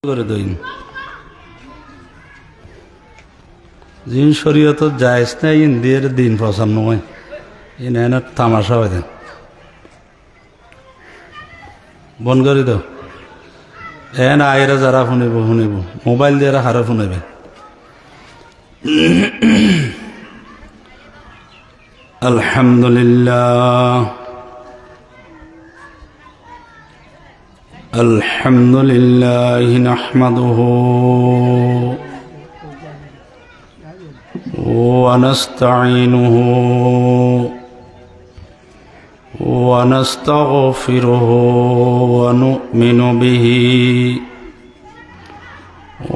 করে দইন জিন শরীয়ত জায়েজ না ইন্দিয়ার দিন প্রচার নয় এনে তামাশা হয় দেন বন করে দাও এন আয়েরা যারা শুনিব মোবাইল দিয়ে হারা শুনিবে আলহামদুলিল্লাহ আলহামদুলিল্লাহ নাহমাদুহু ওয়া নাস্তাঈনুহু ওয়া নাস্তাগফিরুহু ওয়া নু'মিনু বিহি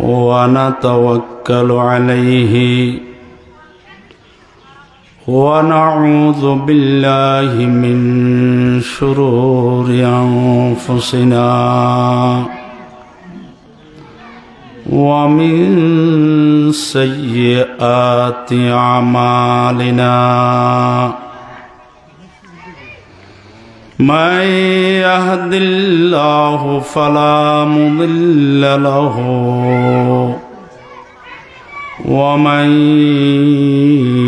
ওয়া নাতাওয়াক্কালু আলাইহি ونعوذ بالله من شرور أنفسنا ومن سيئات أعمالنا من يهد الله فلا مضل له ومن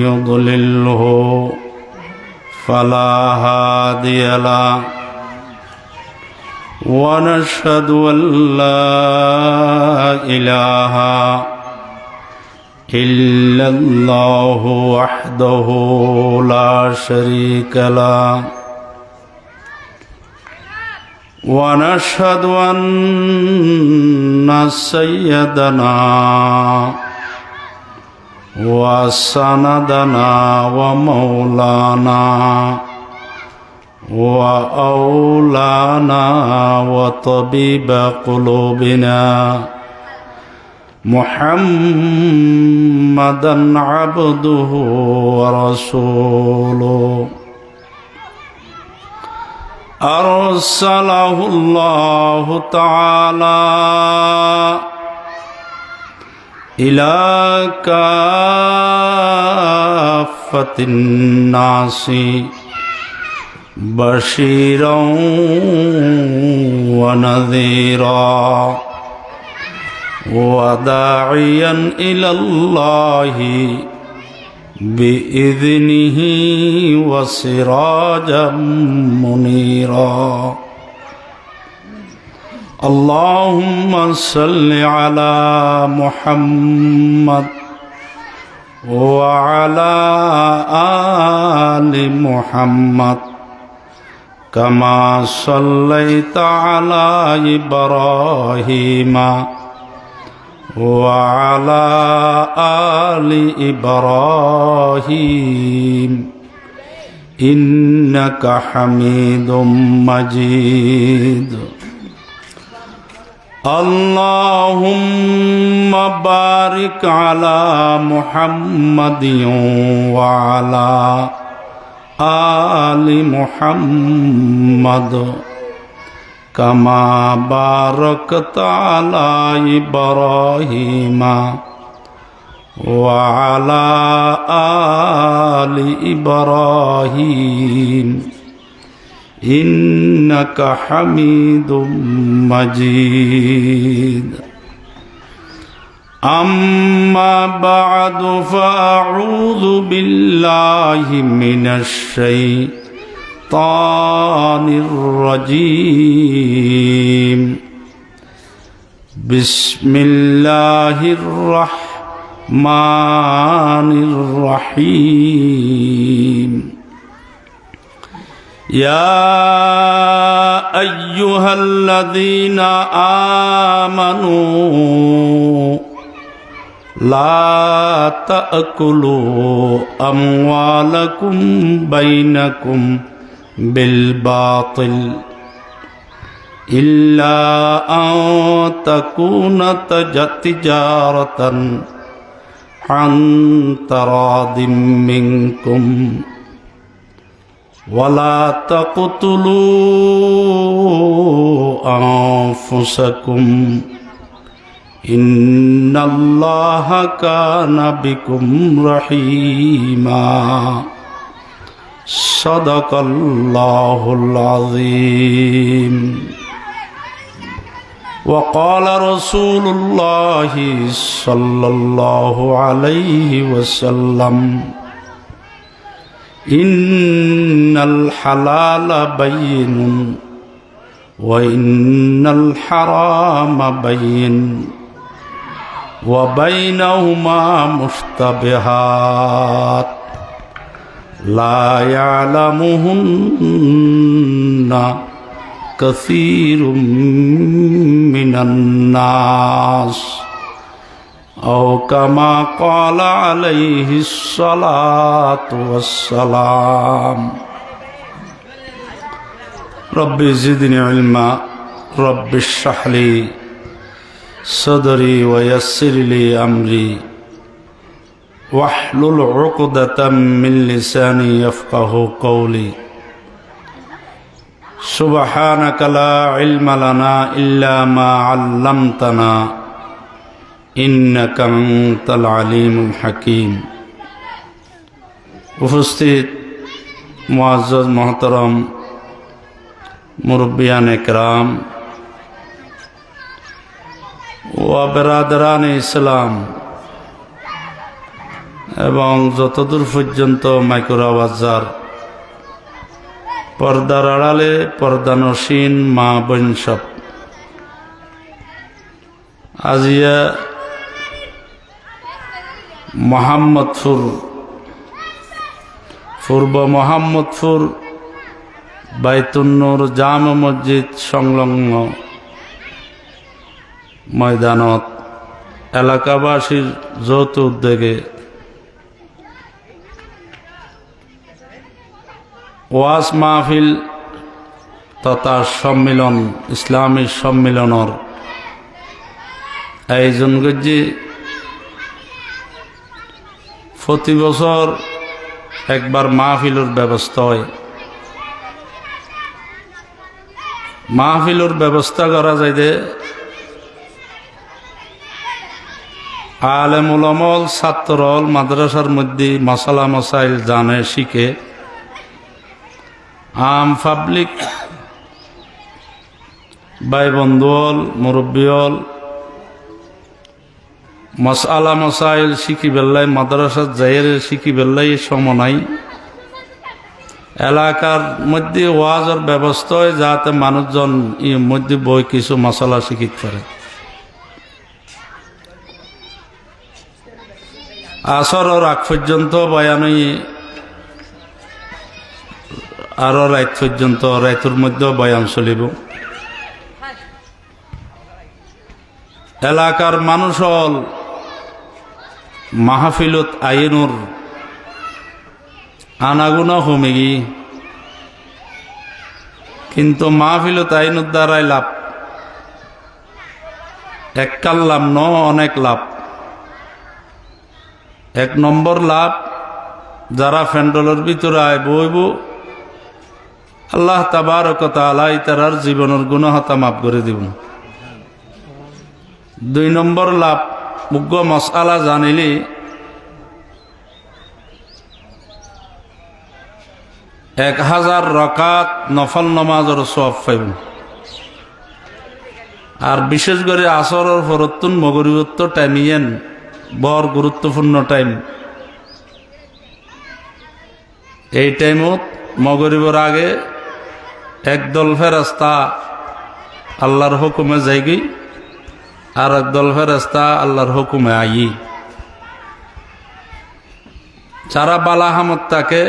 يضلله فلا هادي له ونشهد أن لا إله إلا الله وحده لا شريك له ونشهد أن سيدنا وسندنا ومولانا وأولانا وطبيب قلوبنا محمدا عبده ورسوله أرسله الله تعالى إلى كافة الناس بشيرا ونذيرا وداعيا إلى الله بإذنه وسراجا منيرا اللهم صل على محمد وعلى آل محمد كما صليت على إبراهيم وعلى آل إبراهيم إنك حميد مجيد اللهم بارك على محمد وعلى آل محمد كما باركت على إبراهيم وعلى آل إبراهيم إنك حميد مجيد أما بعد فأعوذ بالله من الشيطان الرجيم بسم الله الرحمن الرحيم يا أيها الذين آمنوا لا تأكلوا أموالكم بينكم بالباطل إلا أن تكون تجارة عن تراض منكم ولا تقتلوا أنفسكم إن الله كان بكم رحيما صدق الله العظيم وقال رسول الله صلى الله عليه وسلم إن الحلال بين وإن الحرام بين وبينهما مشتبهات لا يعلمهن كثير من الناس أو كما قال عليه الصلاة والسلام رب زدني علما رب اشرح لي صدري ويسر لي أمري واحلل عقدة من لساني يفقه قولي سبحانك لا علم لنا إلا ما علمتنا إنك أنت العليم الحكيم উপস্থিত মুআজ্জাজ মুহতারাম মুরব্বিয়ান একরাম ও বেরাদারান ইসলাম এবং যতদূর পর্যন্ত মাইক্রো আওয়াজার পর্দার আড়ালে পর্দানসীন মা বোন সব আজিয়া মোহাম্মদপুর পূর্ব মোহাম্মদপুর বাইতুন্নুর জামে মসজিদ সংলগ্ন ময়দানত এলাকাবাসীর যৌথ উদ্যোগে ওয়াজ মাহফিল তথা সম্মিলন ইসলামী সম্মিলনের আয়োজন করছি। প্রতি বছর একবার মাহফিলের ব্যবস্থা হয়। মাহফিলের ব্যবস্থা করা যায় যে আলেম উলামাল ছাত্রল মাদ্রাসার মধ্যে মাসালা মাসাইল জানে শিখে আম পাবলিক ভাই বন্ধুল মুরব্বিয়ল মাসালা মাসাইল শিখি বেল্লাই মাদ্রাসার যাইয়ের শিখি বেল্লাই সমনাই এলাকার মধ্যে ওয়াজের ব্যবস্থা হয় যাতে মানুষজন এর মধ্যে বই কিছু মশলা শিখিতে পারে। আসরের আগ পর্যন্ত বয়ানই আরো রাত পর্যন্ত রাতের মধ্যে বয়ান চলিব। এলাকার মানুষ হল মাহফিলত আইনুর আনাগুনা কমে গি, কিন্তু মাহফিলত আইনুর দ্বারাই লাভ এককাল লাভ ন অনেক লাভ। এক নম্বর লাভ, যারা ফ্যান্ডলের ভিতরে আয় বইব আল্লাহ তাবারক ওয়া তাআলা তারার জীবনের গুনাহতা মাফ করে দিব। দুই নম্বর লাভ, মুগ্য মশআলা জানিলে 1000 রাকাত নফল নামাজের সওয়াব পাইব। আর বিশেষ করে আসরের ফরতুন মগরিবত্ব টাইমিয়েন বড় গুরুত্বপূর্ণ টাইম। এই টাইমত মগরিবের আগে একদল ফেরেশতা আল্লাহর হুকুমে যাইগি, আর একদল ফেরেশতা আল্লাহর হুকুমে আই। যারা বালাহামত থাকে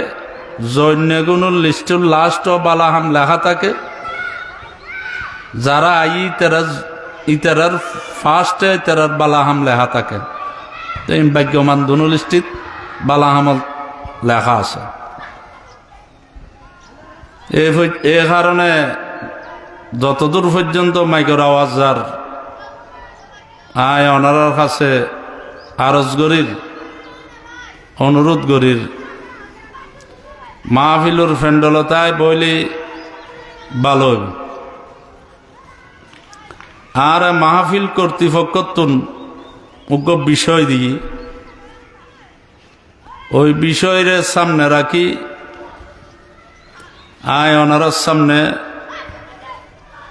জৈন্যগুণের লিস্টুর লাস্ট বালাহাম লেখা থাকে, যারা আই ইতারার ফার্স্টে ইতারার বালাহাম লেখা থাকে। এই ভাগ্যমান দুনো লিস্টিত বালাহামত লেখা আছে। এই কারণে যতদূর পর্যন্ত মাইকের আওয়াজ যার আয় ওনার কাছে আরজ গরির অনুরোধ গরির মাহফিলুর ফেন্ডলতায় বইলি ভালো। আর মাহফিল কর্তৃপক্ষতুন মুখ্য বিষয় দিয়ে ওই বিষয়ের সামনে রাখি আয় ওনার সামনে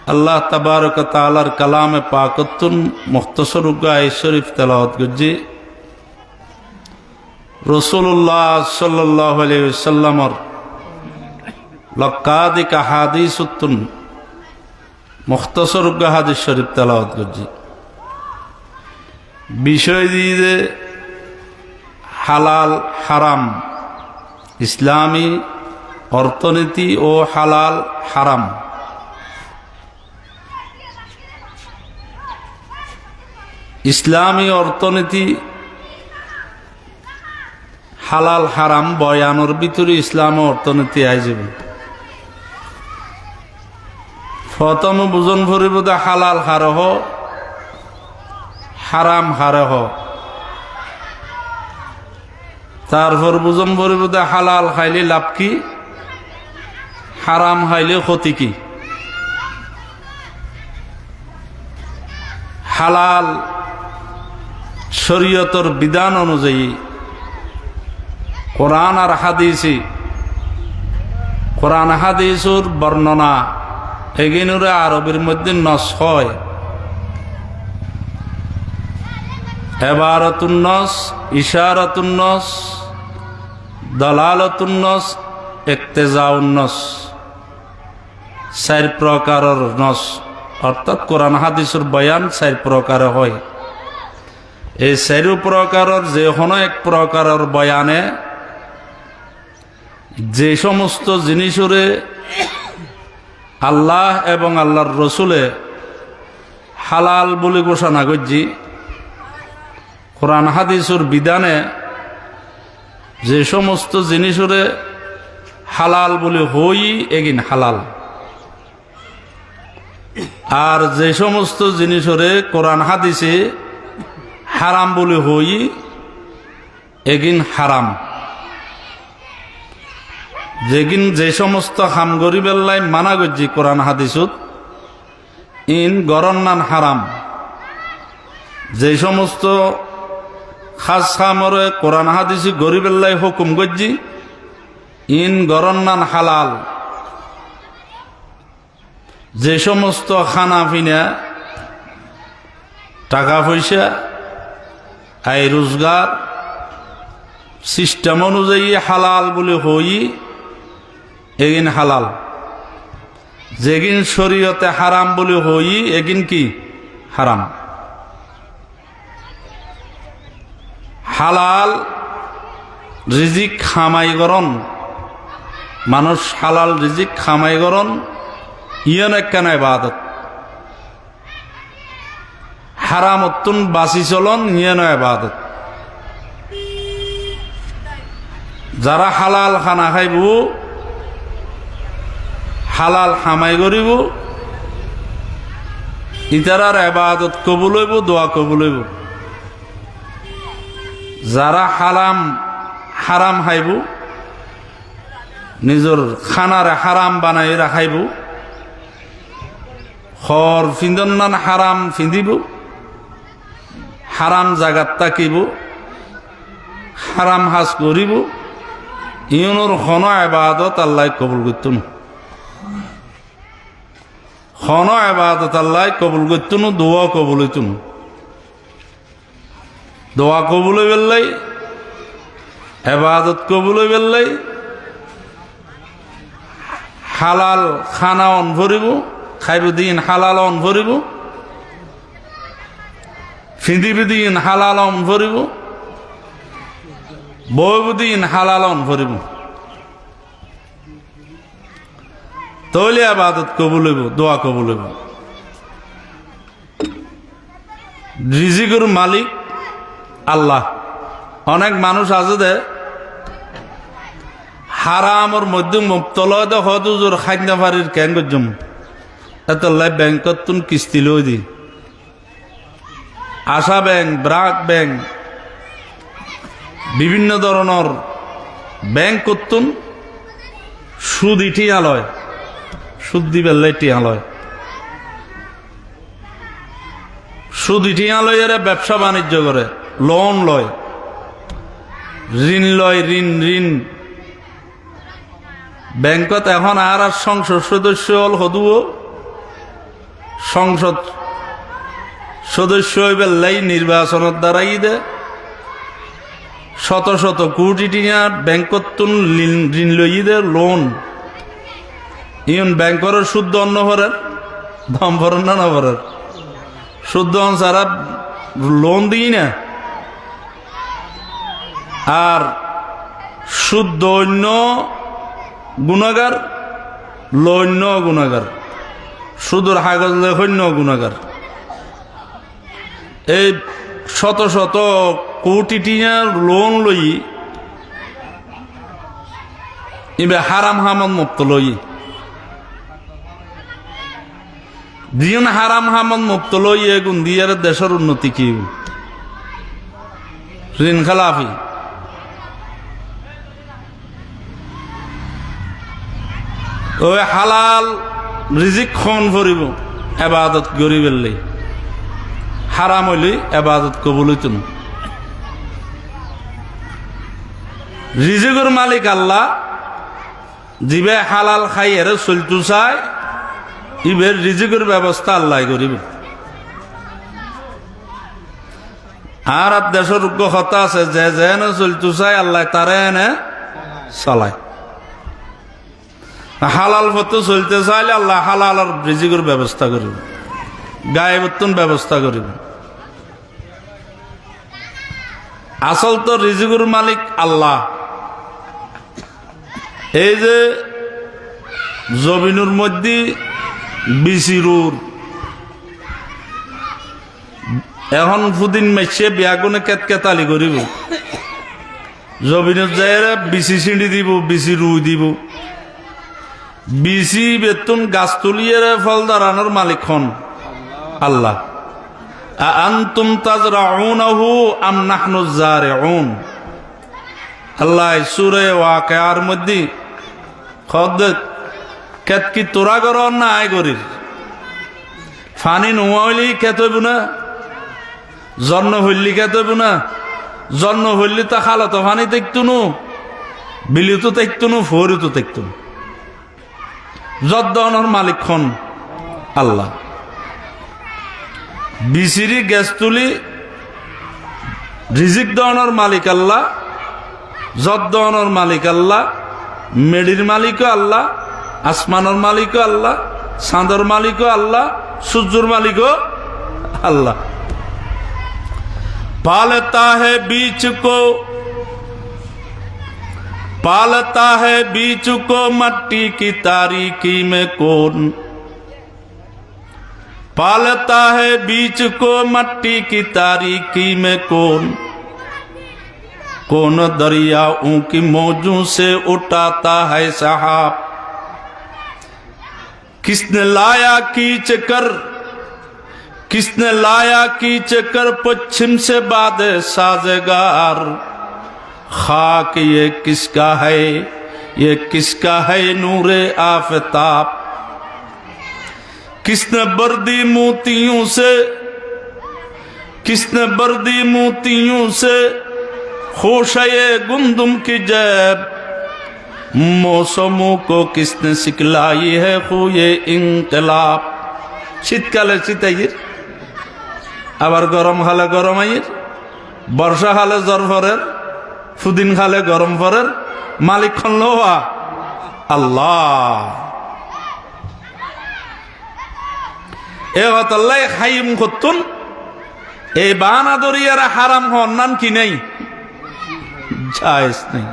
আল্লাহ তাবারক তাআলার কালামে পাকতুন মুখতসর উগায় শরীফ তেলাওয়াত করছি। রাসূলুল্লাহ সাল্লাল্লাহু আলাইহি ওয়াসাল্লামর লক্কাদিক হাদিসুতুন মুখতসর উগা হাদিস শরীফ তেলাওয়াত করছি। বিষয় দিয়ে হালাল হারাম, ইসলামী অর্থনীতি ও হালাল হারাম। ইসলামী অর্থনীতি হালাল হারাম বয়ানোর ভিতরে ইসলাম অর্থনীতি আইজবে। প্রথম বুঝন ভরিব হালাল হারহ হারাম হারহ, তারপর বুঝন ভরিব হালাল খাইলে লাভ কি, হারাম খাইলে ক্ষতি কি। হালাল শরীয়তর বিধান অনুযায়ী কোরআন আর হাদিসে, কোরআন হাদিসের বর্ণনা এগিনুরে আরবের মধ্যে নস হয়। এবারতুন নস, ইশারাতুন নস, দলালাতুন নস, ইক্তেজাউন নস, চার প্রকারের নস, অর্থাৎ কোরআন হাদিসের বয়ান চার প্রকার হয়। এই চার প্রকারের যে কোনো এক প্রকারের বয়ানে যে সমস্ত জিনিসরে আল্লাহ এবং আল্লাহর রসুলে হালাল বলে ঘোষণা করছি, কোরআন হাদিসের বিধানে যে সমস্ত জিনিসরে হালাল বলে হই এগিন হালাল, আর যে সমস্ত জিনিসরে কোরআন হাদিসে হারাম বলে হই এগিন হারাম। যেগিন যে সমস্ত হাম গরিবেল্লাই মানা গজ্জি কোরআন হাদিসুত ইন গরন্নান হারাম, যে সমস্ত খাস খামরে কোরআন হাদিসি গরিবেল্লাই হুকুম গজ্জি ইন গরন্নান হালাল। যে সমস্ত খানা পিনা টাকা পয়সা আয় রোজগার সিস্টেম অনুযায়ী হালাল বলে হই এগিন হালাল। যেগিন শরীয়তে হারাম বলে হই এগিন কি হারাম। হালাল রিজিক খামাই গরন, মানুষ হালাল রিজিক খামাই গরন, ইয়ন একখান ইবাদত। হারাম অত্যুন বাসি চলন ইয়ন ইবাদত। যারা হালাল খানা খাইব, হালাল হামাই করিব, ইতারার ইবাদত কবুল হইব, দোয়া কবুল হইব। যারা হারাম খাইব, নিজের খানার হারাম বানাই রাখাইব, খর ফিন্দনান হারাম ফিন্দিব, হারাম জাগাত তাকিব, হারাম হাজ করিব, ইউনোর খন ইবাদত আল্লাহ কবুল করতুন, খন ইবাদত আল্লাহ কবুল করতুন, দোয়া কবুল হইতুন। দোয়া কবুল হইবেলাই, ইবাদত কবুল হইবেলাই, হালাল খানা অন ভরিব, খাইব দিন হালাল অন ভরিব, ফিঁদিব দিন হালাল অন ভরিব, বইব দিন হালাল অন ভরিব। তৈলে ইবাদত কবুল হইব, দোয়া কবুল হইব। রিজিকের মালিক আল্লাহ। অনেক মানুষ আছে দে হারামর মধ্যে মুক্তল হদুজোর খাদ্য ফারির কেন করছম এত লাই ব্যাংকত তুন কিস্তি লই দি, আশা ব্যাংক, ব্রাক ব্যাংক, বিভিন্ন ধরনের ব্যাংক করতুন সুদ ইটিয়া লয়, সুদ দিবেলাই টিয়া লয়, সুদ ইটিয়া লয় এরা ব্যবসা বাণিজ্য করে, লোন লয়, ঋণ লয়, ঋণ ব্যাংকত এখন আর সংসদ সদস্য হল হদুও সংসদ সদস্য হইবেলাই নির্বাচনের দ্বারাই দে শত শত কোটি টিয়া ব্যাংকত ঋণ লই দে লোন ইউন ব্যাংকর শুদ্ধ অন্য ভরের দম ভরেন না ভরের শুদ্ধ সারা লোন দিই না আর শুদ্ধ অন্য গুণাগার লন্য গুণাগার সুদূর হাগজ লেখন্য গুণাগার এই শত শত কোটি টিয়ার লোন লই ইবে হারাম হামদ মুক্ত লই দিন হারাম হামদ মুক্ত লই এগুন দিয়ার দেশের উন্নতি কি ঋণ খেলাফি ওই হালাল রিজিক খন ভরিব এবাদত গরিবের হারাম হইলে এবাদত কবুল হইত না রিজিকের মালিক আল্লাহ জিবে হালাল খাই এর চলতু চাই ইবের রিজিকের ব্যবস্থা আল্লাহ করিব আর দেশের কথা আছে যে যেন চলতু চাই আল্লাহ তারে এনে চালায় হালাল পথে চলতে চাইলে আল্লাহ হালাল আর রিজিকের ব্যবস্থা করিব গায়েবত্তন ব্যবস্থা করিব আসল তো রিজিকের মালিক আল্লাহ এই যে জমিনুর মধ্যে বিচিরুর এখন ফুদিন মেছে বিয়াগুনে কেতকেতালি করিব জমিনুর যায় বিচি ছিঁড়ি দিব বিচি রুই দিব বিচি বেতন গাছ তুলিয়ে ফল দাঁড়ানোর মালিক হন আল্লাহ আনতুম তাজরাউনাহু আম নাহনু যারিউন আল্লাহ সূরা ওয়াকিয়ার মধ্যে খদ কেতকি তোরা গর না আয় গরির ফানি নোয়াইলি কেতইব না জন্ম হইলি কেতইব না জন্ম হইলি তা খালত ফানি দেখতুনু বিলিতো দেখতুনু ফরিতো দেখতুনু যদ্দনের মালিক হন আল্লাহ বিচিরি গ্যাস তুলি রিজিক দনের মালিক আল্লাহ যদ্দনের মালিক আল্লাহ মেডির মালিকও আল্লাহ আসমানের মালিকও আল্লাহ চাঁদর মালিকও আল্লাহ সূর্যর মালিকও আল্লাহ পালতা है बीच को मट्टी की तारीकी में कौन पालता है बीच को मट्टी की तारीकी में कौन दरियाओं की मौजों से उठाता है सहाब किसने लाया कीच कर पश्चिम से बादे साजेगार खाक ये किसका है नूरे आफताब किसने बर्दी मोतियों से खोशये गुंदुम की जैब मौसमों को किसने सिखलाई है खुए इंकलाब শীতকালে শীতাইয়ের আবার গরম খালে গরম আইয়ের বর্ষা খালে জ্বর ফরের ফুদিন খালে গরম ফরের মালিক খন আল্লাহ এ হতাল্লাই খাইম করতুন এই বানা দরিয়ারা হারাম হন নান কি নেই জায়েজ নেই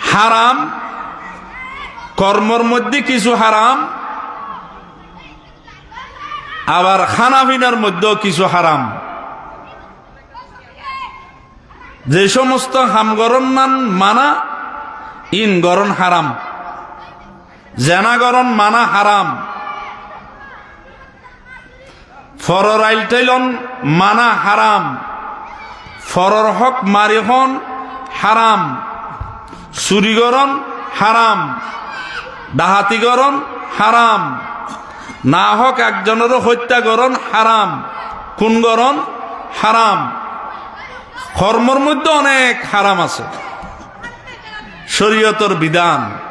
হারাম কর্মর মধ্যে কিছু হারাম আবার খানা পিনার মধ্যেও কিছু হারাম যে সমস্ত হামগরণ মানা ইন গরণ হারাম জেনাগরণ মানা হারাম ফরর আইলটাইলন মানা হারাম ফরর হক মারিহন হারাম চুরিগরণ হারাম ডাহাতিগরণ হারাম না হক একজনেরও হত্যাগরণ হারাম খুনগরণ হারাম কর্মর মধ্যে অনেক হারাম আছে শরীয়তের বিধান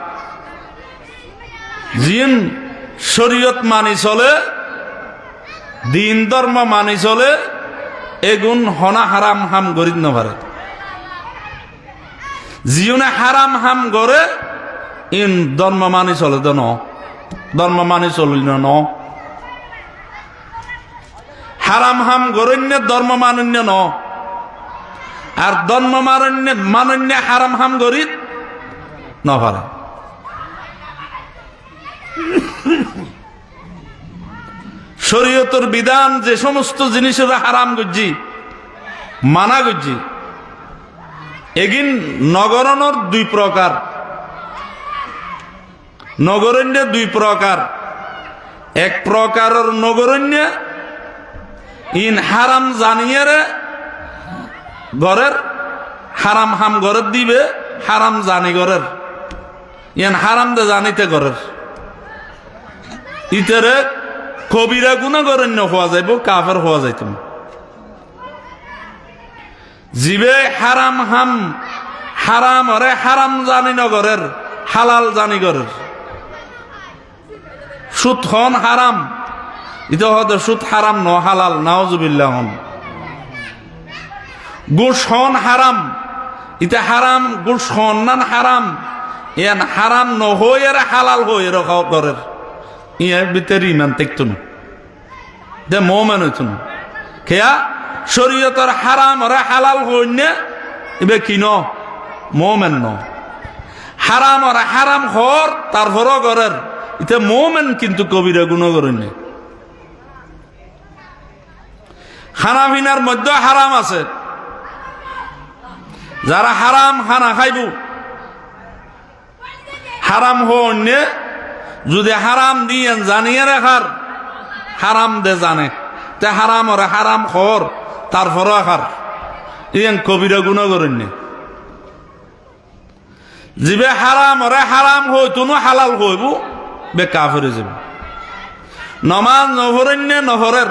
জিন শরীয়ত মানি চলে, দিন ধর্ম মানি চলে, এগুন হনা হারাম হাম গরিব নভারে। জিউনে হারাম হাম গরে ইন ধর্ম মানি চলে তো ন, ধর্ম মানি চলিল ন। হারাম হাম গরণ্য ধর্ম মানন্য ন, আর ধর্ম মানন্য হারাম হাম গরিব নভারে। শরীয়তের বিধান যে সমস্ত জিনিসের হারাম গজ্জি মানা গজ্জি, এগিন নগরণর দুই প্রকার, নগরণ্য দুই প্রকার। এক প্রকারের নগরণ্য ইন হারাম জানিয়ে ঘরের হারাম হাম ঘরের দিবে, হারাম জানি ঘরের ইয়ান হারাম দে জানিতে ঘরের ইতারে কবিরা গুণাগরণ্য হওয়া যাইব, কাফের হওয়া যাইত। জিবে হারাম হাম হারাম হরে হারাম জানি নগরের, হালাল জানি গরের। সুদ হন হারাম, এটা হয়তো সুদ হারাম ন হালাল, নাউজুবিল্লাহ হন। গুস হন হারাম, এটা হারাম গুস হন নান হারাম, ইয়ান হারাম ন হয়ে হালাল হয়ে রখাও গরের। ইয়ার ভিতরে ইমান দেখতো না, দে মোমেন হইতো না। খেয়া শরীয়তের হারাম ওরা হালাল হইনে এবে কি ন মোমেন ন। হারাম ওরা হারাম হর তারপরও গরের, ইতে মোমেন কিন্তু কবিরা গুণ করেন। খানা পিনার মধ্যে হারাম আছে, যারা হারাম খানা খাইব, হারাম হইনে যদি হারাম দিয়ে জানিয়ে রাখার, হারাম দে জানে তে হারাম ওরা হারাম খর তারপর আখার, ইয়ান কবিরা গুণা করেন। যিবে হারাম ওরা হারাম হইতো না হালাল হইব, বে কাফের যাব। নমাজ নহরেন নহরের,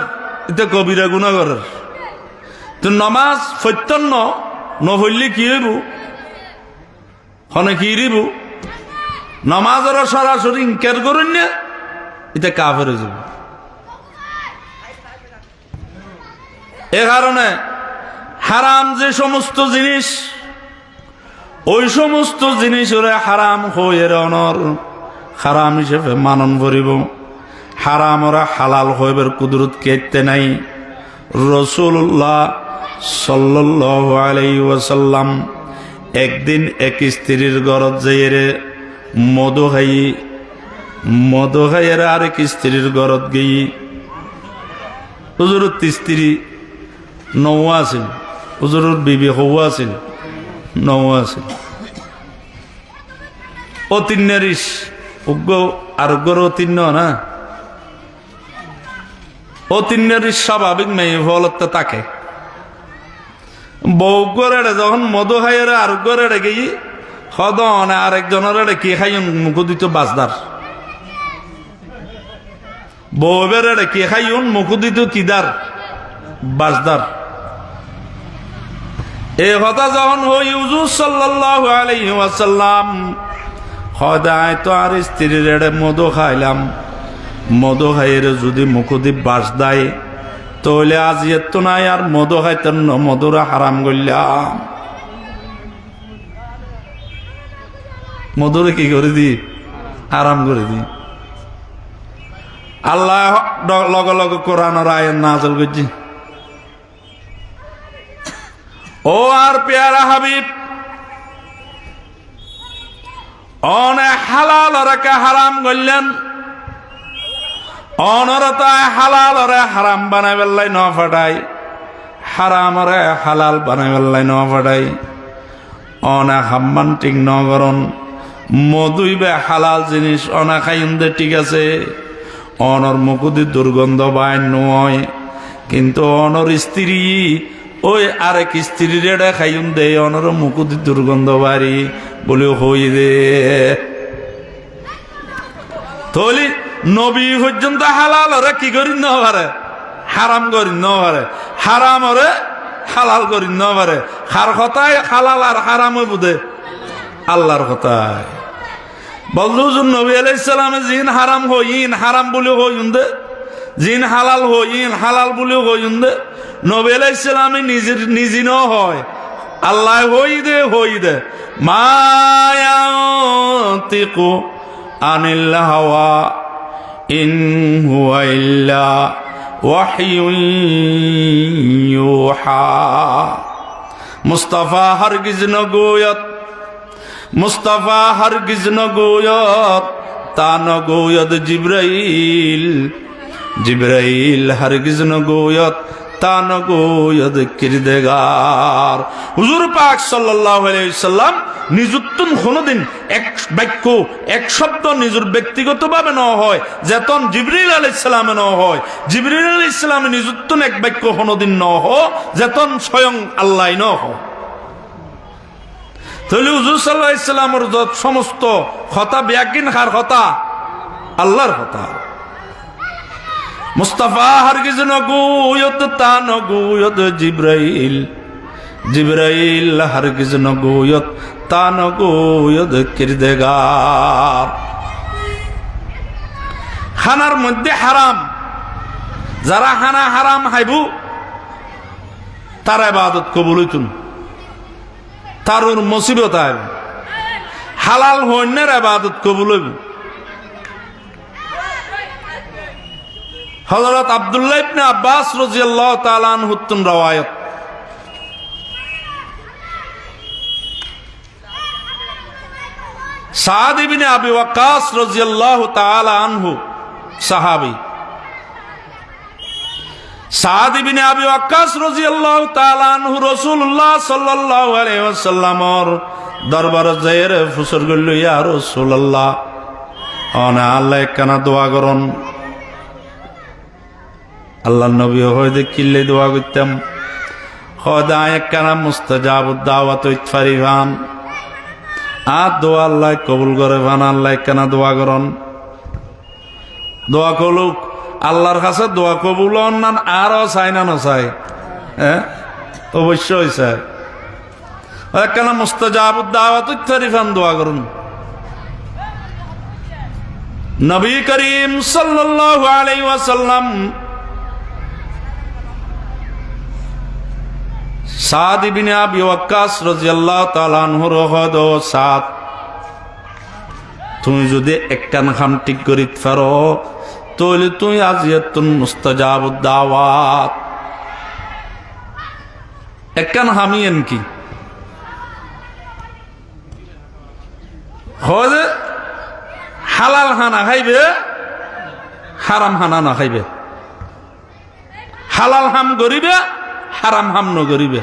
এটা কবিরা গুণা করের। তো নমাজ ফত্যন্ন নহরলে কি হইব, হনে কি দিব, নমাজের সরাসরি ইনকার করেন না, এটা কাফের যাব। এ কারণে হারাম যে সমস্ত জিনিস, ওই সমস্ত জিনিস ওরা হারাম হয়ে অনর হারাম হিসেবে মানন করিব। হারাম ওরা হালাল হইবার কুদরত কেতে নাই। রাসূলুল্লাহ সাল্লাল্লাহু আলাইহি ওয়াসাল্লাম একদিন এক স্ত্রীর ঘরত যাইরে মধু খাইয়ের আরেক স্ত্রীর ঘরত গিয়ে, হুজুরের স্ত্রী নৌ আছিল, হুজুরের বিবি হৌ আছিল, নৌ আছিল। অতিন্যারিস উগ্র আরোগ্যর অতিন্য না, অতিন্যারিস স্বাভাবিক মেয়ে ফলতে তাকে বউ করে যখন মধু খাইয়ের আরোগ্যরে গিয়ে সদনে আরেকজনের কি খাই মুখ দিত বাজদার, বউবের কি খাই মুখ দিত কিদার বাজদার। এই কথা যখন হই হুজুর সাল্লাল্লাহু আলাইহি ওয়াসাল্লাম হদায় তো আর স্ত্রীর মধু খাইলাম, মধু খাইয়ের যদি মুখ দি বাস দেয় তাহলে আজ এত নাই আর মধু খাইতেন মধুরা হারাম করলাম। মধুরে কি করে দি আরাম করে দি। আল্লাহ লগে লগে কোরআনের আয়াত নাযিল করছে, ও আর পেয়ারা হাবিব, অনেক হালাল ওরাকে হারাম করলেন, অনরতায় হালাল ওরে হারাম বানাই বেল্লাই ন ফাটাই, হারাম ওরে হালাল বানাই বেল্লাই ন ফাটাই। অনেক হাম্মান ঠিক নগরণ মধুইবে হালাল জিনিস অনা খাইন দে ঠিক আছে, অনর মুকুদি দুর্গন্ধ বাই নয়, কিন্তু অনর স্ত্রী ওই আরেক স্ত্রীর খাইন দে অনর মুকুদি দুর্গন্ধ বাড়ি বলে হই রে। তলি নবী পর্যন্ত হালাল ওরা কি করি ন পারে, হারাম করি ন পারে, হারাম ওরে হালাল করি ন পারে। কার কথায় হালাল আর হারাম বুঝে, আল্লাহর কথায়। বললো হুজুর নবী আলাইহিস সালামে জিন হারাম হইন হারাম বলে হইন দে, জিন হালাল হইন হালাল বলে হইন দে। নবী আলাইহিস সালামে নিজে ন হয়, আল্লাহ হই দে মা ইয়ান্তিকু আনিল হাওয়া ইন হুয়া ইল্লা ওয়াহয়ুন ইউহা। মুস্তাফা হরগিজ নগোয়ত, মুস্তাফা হরগিজ নগোয়ত, তা নগোয়ত জিব্রাইল, জিব্রাইল হরগিজ নগোয়ত, তা নগোয়ত কিরদেগার। হুজুর পাক সাল্লাল্লাহু আলাইহি ওয়াসাল্লাম নিযুক্তন কোনদিন এক বাক্য এক শব্দ নিজের ব্যক্তিগতভাবে ন হয়, যেতন জিবরিল আলাইহিস সালামে ন হয়। জিবরিল আলাইহিস সালামে নিযুক্তন এক বাক্য কোনদিন ন হয়, যেতন স্বয়ং আল্লাহ ন হয়। তাহলে হুজুর সাল্লাল্লাহু আলাইহি সাল্লামের যত সমস্ত কথা ব্যাকিন হার কথা আল্লাহর কথা। মুস্তাফা হরগিজ নগোয়ত, তা নগোয়ত জিব্রাইল, জিব্রাইল হরগিজ নগোয়ত, তা নগোয়ত কিরদেগার। খানার মধ্যে হারাম, যারা খানা হারাম হাইবু তার ইবাদত কবুল হইতুন, তারুর মুসিবত আইব। হালাল হইনের ইবাদত কবুল হইব। হযরত আব্দুল্লাহ ইবনে আব্বাস রাদিয়াল্লাহু তাআলা আনহু রওয়ায়াত, সাদ ইবনে আবি ওয়াক্কাস রাদিয়াল্লাহু তাআলা আনহু সাহাবী, সাদ ইবনে আবি ওয়াক্কাস রাদিয়াল্লাহু তাআলা আনহু রাসূলুল্লাহ সাল্লাল্লাহু আলাইহি ওয়াসাল্লামর দরবারে যায়ের ফুসর গইল, ইয়া রাসূলুল্লাহ আনা আল্লাহ একখানা দোয়া করুন। আল্লাহর নবী হয়তো কিল্লে দোয়া করতাম, খোদা একখানা মুস্তাজাবুদ দাওয়াত ইতফারিভান, আর দোয়া আল্লাহ কবুল করে ভান, আল্লাহ একখানা দোয়া করুন। দোয়া করলুক আল্লাহর কাছে দোয়া কবুল না আরো চাই না নচাই? হ্যাঁ, অবশ্যই চাই। একখানা মুস্তাজাবুদ দাওয়াত ইতফারিভান দোয়া করুন। নবী করিম সাল্লাল্লাহু আলাইহি ওয়াসাল্লাম সাদ ইবনে আবি ওয়াক্কাস রাদিয়াল্লাহু তাআলা আনহুর হদ, সাদ তুমি যদি একখান খাম ঠিক করিতে পারো তাহলে তুমি আজিয়াতুন মুস্তাজাবুদ দাওয়াত। একখান হামিয়েন কি হদ, হালাল হানা খাইবে, হারাম হানা না খাইবে। হালাল হাম করিবে, হারাম হাম ন করিবে।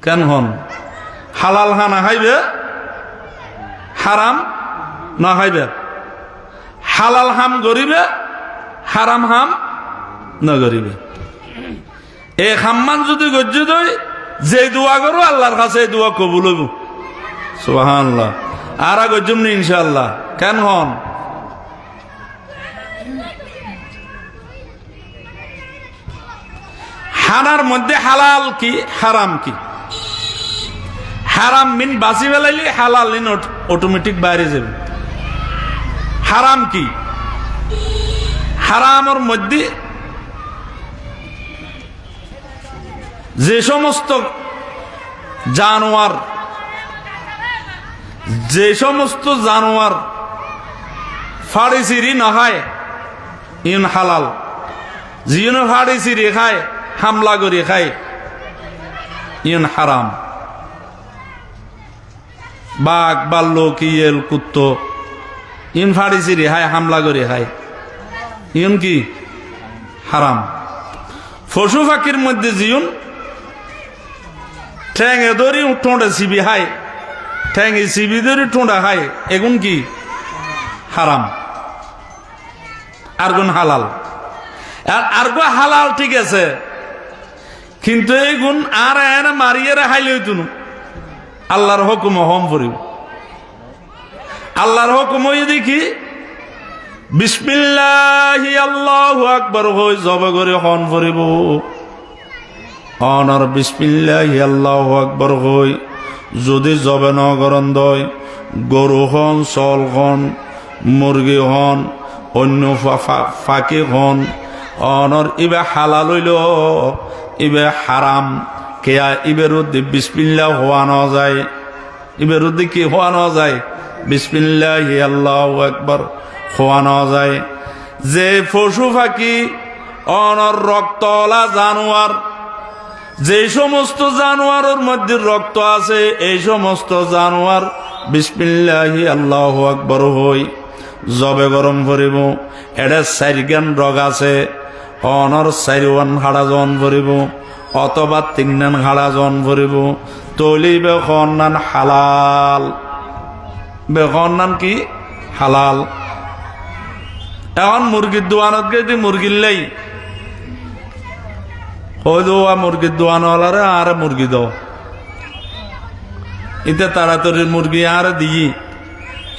কেন হন? হালাল হানা খাইবে, হারাম না খাইবে। হালাল হাম করিবে, হারাম হাম না করিবে। এই হাম্মান যদি গজ্জ দই যে দোয়া করো আল্লাহর কাছে এই দোয়া কবুল হইব। সুবহানাল্লাহ। আর গজ্জম নি ইনশাআল্লাহ। কেন হন? হানার মধ্যে হালাল কি হারাম কি? হারাম মিন বাঁচি ফেলাইলে হালাল ইন অটোমেটিক বাইরে যাবে। হারাম কি? হারামের মধ্যে যে সমস্ত জানোয়ার, যে সমস্ত জানোয়ার ফাড়ি চিরি না খায় ইন হালাল। যিনি ফাড়ি চিরি খায়, হামলা করে খায়, ইন হারাম। বাঘ, বাল্লুক, ইয়েল, কুত্তো ইন ফাড়ি চিরি খায়, হামলা করে খায়, ইন কি হারাম। পশু পাখির মধ্যে জিউন ঠ্যাঙে ধরি ঠোঁটে চিবি খায়, ঠ্যাঙে চিবি ধরি ঠোঁটা খায়, এগুন কি হারাম। আর গুণ হালাল। আর গো হালাল ঠিক আছে, কিন্তু এই গুণ আর এনে মারিয়ে খাইলে হইতো না। আল্লাহর হুকুম হম পড়িব। আল্লাহর হুকুম হই দেখি বিসমিল্লাহি আল্লাহু আকবার হই জবে করে হন পড়িব। অনর বিসমিল্লাহি আল্লাহু আকবার হই যদি জবে ন গরন দয় গরু হন, চল হন, মুরগি হন, অন্য ফাঁকি হন, অনর ইবে হালাল হইল, ইবে হারাম কেয়া ইবের উদ্দি বিসমিল্লাহ হওয়ানো যায়, ইবের উদ্দি কি হওয়ানো যায়? বিসমিল্লাহি আল্লাহু আকবার হওয়ানো যায়। যে পশু পাখি অনর রক্তওয়ালা জানোয়ার, যে সমস্ত জানোয়ারের মধ্যে রক্ত আছে, এই সমস্ত জানোয়ার বিসমিল্লাহি আল্লাহু আকবার হই জবে গরম করিব। এটা 4 গান রগ আছে, অনর 4 ওয়ান হাড়া জন ভরিব অথবা 3 নান হাড়া জন ভরিব। তলি বেখন নান হালাল, বেখন নান কি হালাল। এখন মুরগির দোয়ানত গেছি মুরগির লাই হয়তো মুরগির দোয়ানওয়ালারে আর মুরগি দাও, ইতে তাড়াতাড়ি মুরগি আর দিই,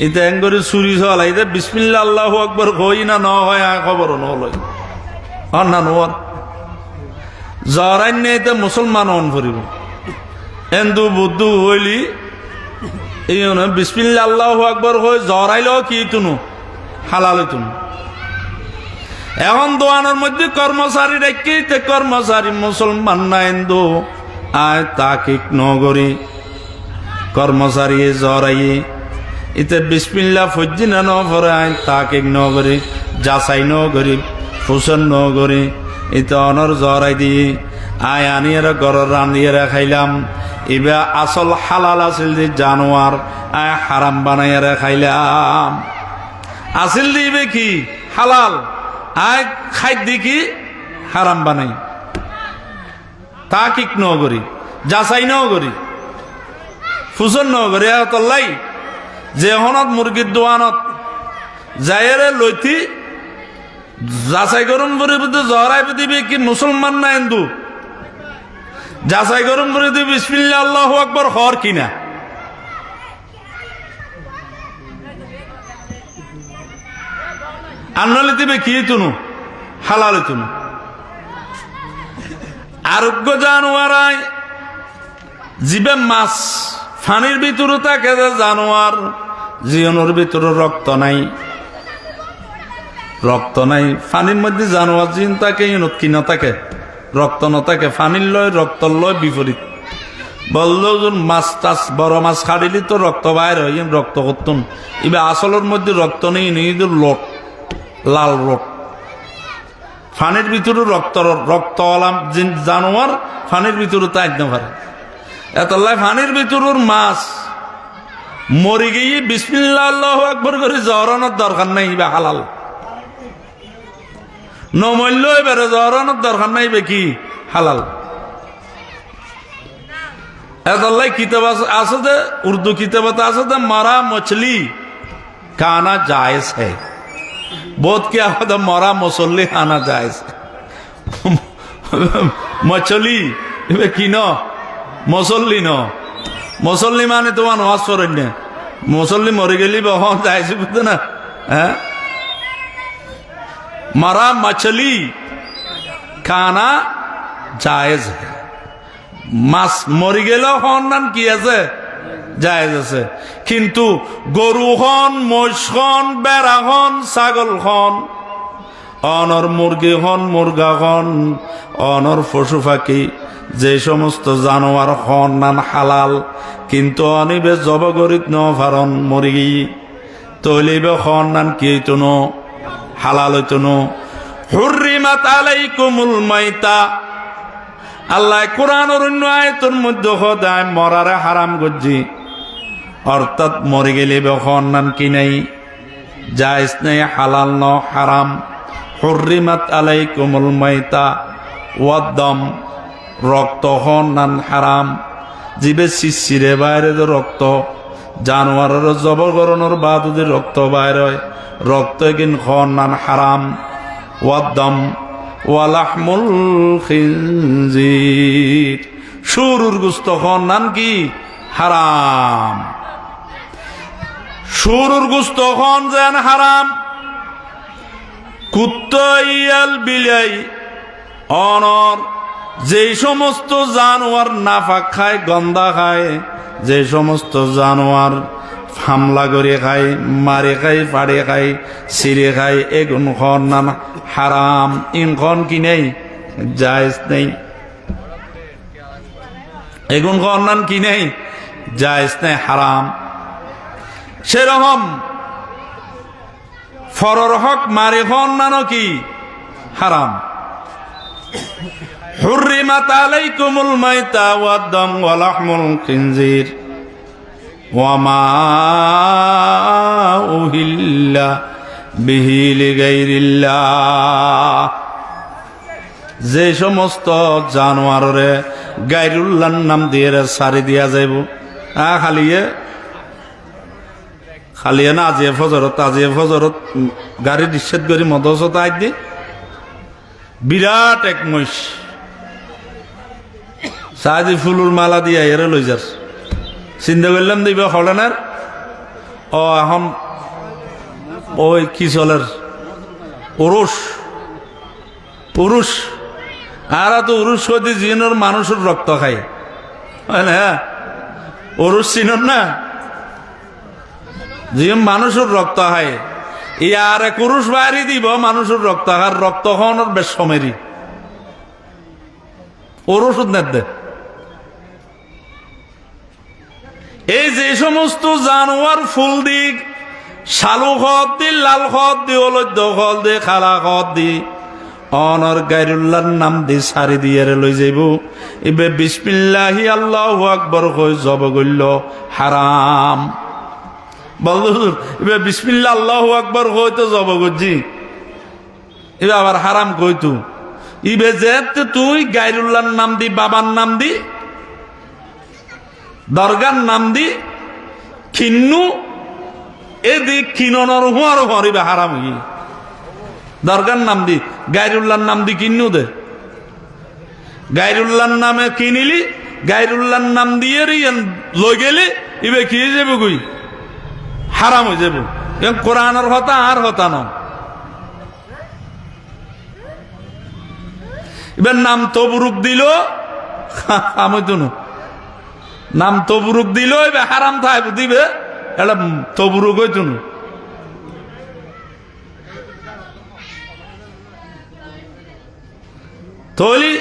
ইতে এং করে চুরি চলাই দে বিসমিল্লাহ আল্লাহু আকবার হই না ন হয় খবর নলয় না নোয়ার জরাইন এতে মুসলমান অন করিব। হিন্দু বুদ্ধ হইলি এই বিসমিল্লাহ আল্লাহু আকবার হই জরাইলেও কি তুনু হালাল তুনু। এখন দোয়ানোর মধ্যে কর্মচারী রেখে, কর্মচারী মুসলমান না হিন্দু আয় তাকে নগরী কর্মচারী জরাই ইতে বিসমিল্লাহ ফজ্জি না নরে আয় তাকে নগরী যাচাই নগরী ফুসন নগরী ইতে অনর জরাই দি আয় আনিয়ে ঘরের রান্ধিয়ে খাইলাম। ইবে আসল হালাল আছিল যে জানোয়ার আয় হারাম বানাইয়া খাইলাম। আসিল দিবে কি হালাল, আয় খাদ্য কি হারাম বানাই, তা কিক নগরী যাচাই নগরী ফুসন নগরী তল্লাই যে হনত মুরগির দোয়ানত যাইরে লইতি যাচাই গরম করে জহরাই দিবে কি মুসলমান না হিন্দু, যাচাই গরম করে দিবে বিসমিল্লাহ আল্লাহু আকবার হর কিনা। আনলে দিবে কি তুনু হালাল তুনু। আরোগ্য জানোয়ারায় জিবে মাছ ফানির ভিতরে থাকে যে জানোয়ার জীবনের ভিতরে রক্ত নাই, রক্ত নাই ফানির মধ্যে জানোয়ার জিন থাকে কি না থাকে রক্ত ন থাকে, ফানির লয় রক্ত লয় বিপরীত। বললো মাছ টাছ বড় মাছ খাড়িলি তো রক্ত বাইর হয়, রক্ত করতুন এবার আসলের মধ্যে রক্ত নেই লোট লাল রোট ফানির ভিতরে রক্তওয়ালা জানোয়ার ফানির ভিতরে তা একদম পারে এতলাই ফানির ভিতরের মাছ মরি গিয়ে বিসমিল্লাহ আল্লাহু আকবার করে জহরানোর দরকার নাই, বা হালাল নমল্য এবারে জহরানোর দরকার নাই বে কি হালাল। এতলাই কিতাব আছে যে উর্দু কিতাবতে আছে যে মারা মছলি খানা জায়েজ है, बहुत क्या होता मरा मुसल्ली खाना जायज मछली কি ন মুসল্লি ন মুসল্লি মানে তোমার নামাজ পড়েন না, মুসল্লি মরে গেলি বহন যাইছে বুঝতে না। হ্যাঁ মারা মছলি খানা জায়েজ, মাছ মরি গেলেও হন নাম কি আছে জায়েজ আছে, কিন্তু গরু হন মহিষ হন বেড়া হন ছাগল হন অনর মুরগি হন মুরগা হন অনর পশু পাখি যে সমস্ত জানোয়ার হন নান হালাল, কিন্তু অনিবে জবগরিত ন ফারন মরিগি তলিবে হন নান কি তুন হালাল তুন। হুররিমাত আলাইকুমুল মাইতা, আল্লাহ কোরআনের অন্য আয়াতের মধ্যে খোদায় মরারে হারাম গজ্জি, অর্থাৎ মরে গেলে বেখন নান কি নাই জায়েজ নাই হালাল ন হারাম। হুররিমাত আলাইকুমুল মাইতা ওয়াদ্দাম, রক্ত হন নান হারাম, জিবে শিশিরে বাইরে রক্ত জানোয়ারের জবরগরণের বাদ রক্ত বাইরে হয় রক্ত কিন হন নান হারাম। ওয়াদ্দাম ওয়ালাহমুল খিনজির, শুরুর গুস্ত হন নান কি হারাম, শুরুর গুস্ত হন যেন হারাম। কুত্তাইয়াল বিলাই অনর যে সমস্ত জানোয়ার নাফাক খায় গন্ধা খায়, যে সমস্ত জানোয়ার হামলা করে খায়, মারে খায়, পাড়ে খায়, ছিঁড়ে খায়, এগুন খন নাম হারাম। ইনখন কি নেই, জায়েজ নেই। এগুন খন নাম কি নেই, জায়েজ নেই, হারাম। সেরকম ফরর হক মারে খন নানো কি হারাম। হুররিমাত আলাইকুমুল মাইতা ওয়াদ দাম ওয়া লাহমুল খিনজির ওয়া মা উহিল্লা বিহি লিগাইরিল্লাহ। যে সমস্ত জানোয়ারে গায়রুল্লাহর নাম দিয়ে সারি দিয়া যাইব, খালিয়ে না আজিয়ে ফজরত গাড়ি নিষেধ করি মদসত আই দি বিরাট এক মহিষ সাহায্য ফুলুর মালা দিয়া এরে লই যার। চিন্তা করলাম দিবে হলেনার ও এখন ওই কি চলের পুরুষ আর তো উরুষ হইতে জিনের মানুষের রক্ত খায়, হ্যাঁ উরুষ চিনন না, জিন মানুষের রক্ত খায়। ইয়ার পুরুষ বাড়ি দিব মানুষের রক্ত খার, রক্ত খাওয়ানোর বেশ সমেরি ওরষুদ নেদে। এই যে সমস্ত জানোয়ার ফুল দিক শালু খত দি, লাল খত দি, অলদ্য খত দি, খালা খত দি অনর গায়রুল্লাহর নাম দি সারি দিয়ে লই যাইব। এবে বিসমিল্লাহি আল্লাহু আকবার কই জব গইল হারাম। বলতো এবে বিসমিল্লাহ আল্লাহু আকবার কই তো জব গজি, এবে আবার হারাম কইতু। ইবে যে তুই গায়রুল্লাহর নাম দি, বাবার নাম দি, দরগার নাম দি খিন্নু এদিক খিনর হুয়ার হরিবে হারাম হই। দরগার নাম দি গায়রুল্লাহর নাম দি কিন্নু দে, গায়রুল্লাহর নামে কিনিলি, গায়রুল্লাহর নাম দিয়ে লই গেলি, ইবে কি যাবে গুই হারাম হয়ে যাব। কোরআনের হতা আর হতা না। এবার নাম তবরুক দিল, আমি তো নাম তবরুক দিল, এবার হারাম থাই দিবে, এটা তবরুক হইতো না। তৈলি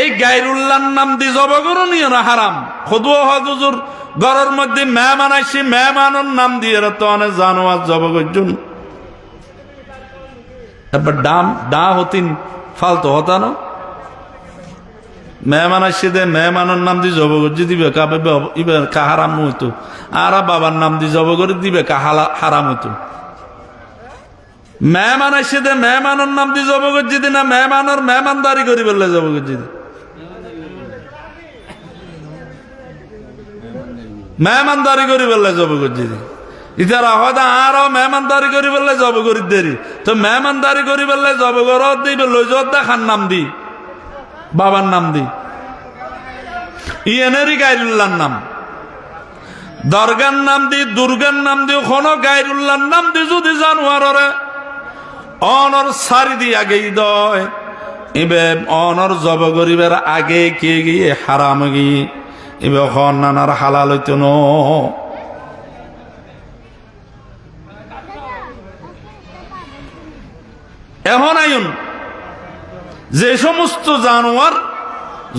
এই গায়রুল্লাহর নাম দি জব করো নিয়ে না হারাম। খুদুয়া হজুর ঘরের মধ্যে মেহমান আসি, মেহমানের নাম দিয়ে তো অনেক জানোয়ার জব করছুন। তারপর ডা হতিন ফালতু হতা না, মেহমান আসছে দে মেহমানের নাম দিয়ে জব করছি দিবে কা হারাম হইতো, আর বাবার নাম দিয়ে জব করে দিবে কা হারাম হইতো। মেহমান আসছে দে মেহমানের নাম দিয়ে জব করছি দি না মেহমানের মেহমানদারি করি বললে জব করছি দি, মেহমানদারি করি বললে জব করছি দি। ইতারা হয়তো আরো মেহমানদারি করি বললে জব করি দেরি, তো মেহমানদারি করি বললে জব কর দিবে লই যাওয়ার দেখার নাম দি, বাবার নাম দি, ইয়েনেরই গায়রুল্লাহর নাম। দরগার নাম দি, দুর্গার নাম দি, কোনো গায়রুল্লাহর নাম দি যদি জানোয়ারে অনর সারি দি আগেই দয়, এবে অনর জব করিবার আগে কে গিয়ে হারাম গিয়ে এবে নানার হালাল হইতো ন। এখন আইন যে সমস্ত জানোয়ার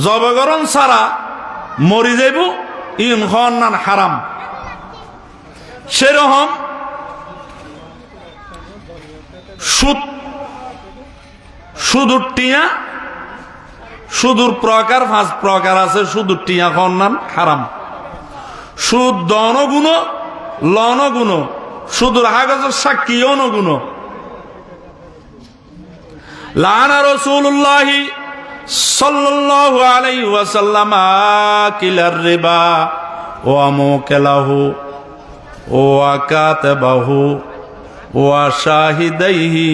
জবগরণ ছাড়া মরি যাইব ইন নান হারাম। সেরকম সুদূর টিয়া, সুদূর প্রকার 5 প্রকার আছে, সুদূর টিয়া নান হারাম। সুদ দনগুণ লনগুণ, সুদূর হাগজের সাক্ষী অনুগুণ। লানা রাসূলুল্লাহি সাল্লাল্লাহু আলাইহি ওয়াসাল্লাম আকিলার রিবা ওয়া মুকালাহু ওয়া কাতাবাহু ওয়া শাহিদাইহি।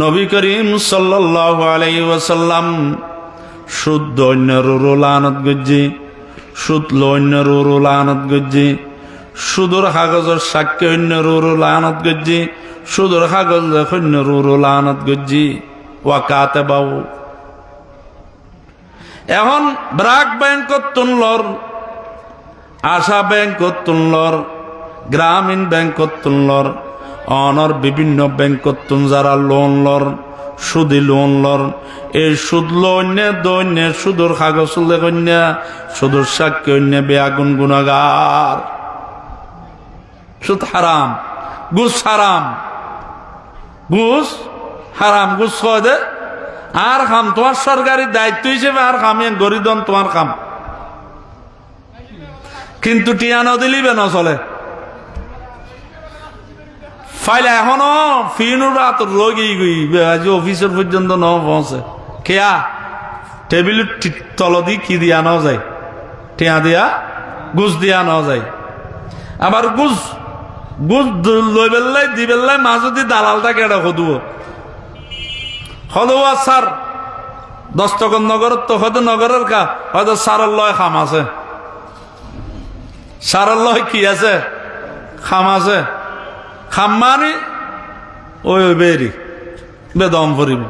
নবী করিম সাল্লাল্লাহু আলাইহি ওয়াসাল্লাম সুদ দৈন্যর লানত গজ্জি, সুদ লৈন্যর লানত গজ্জি, সুদূর কাগজের সাক্ষী অন্যর লানত গজ্জি, সুদূর কাগজ অন্যর লানত গজ্জি ওয়া কাতাবাহু। এখন ব্রাক ব্যাংকত তুনলর, আশা ব্যাংকত তুনলর, গ্রামীণ ব্যাংকত তুললর অনর বিভিন্ন ব্যাংকত তুন যারা লোন লর সুদি লোন লর এই সুদ লন্যে দৈন্যে সুদর কাগজ লেখন্যা সুদর সাক্ষী অন্য বেআগুন গুণাগার সুদ হারাম ঘুষ হারাম ঘুষ হারাম ঘুষ দে আর খাম তোমার সরকারি দায়িত্ব হিসেবে আর খামিয়ে গরিদন তোমার খাম কিন্তু টিয়া নদিলিবে না চলে ফাইল এখনো ফিনুর রাত রোগী গই আজ অফিসের পর্যন্ত ন পৌঁছে কেয়া টেবিল তল দি কি দিয়া ন যায় টিয়া দিয়া গুজ দিয়া ন যায় আবার গুজ গুজ লই বেললাই দি বেললাই মাঝদি দালালটা কেডা হদুও হদুয়া স্যার দস্তকর নগরের তো হয়তো নগরের কা হয়তো সারের লয় খাম আছে সারের লয় কি আছে খাম আছে খাম মানে ওই বেরি বেদম ভরিব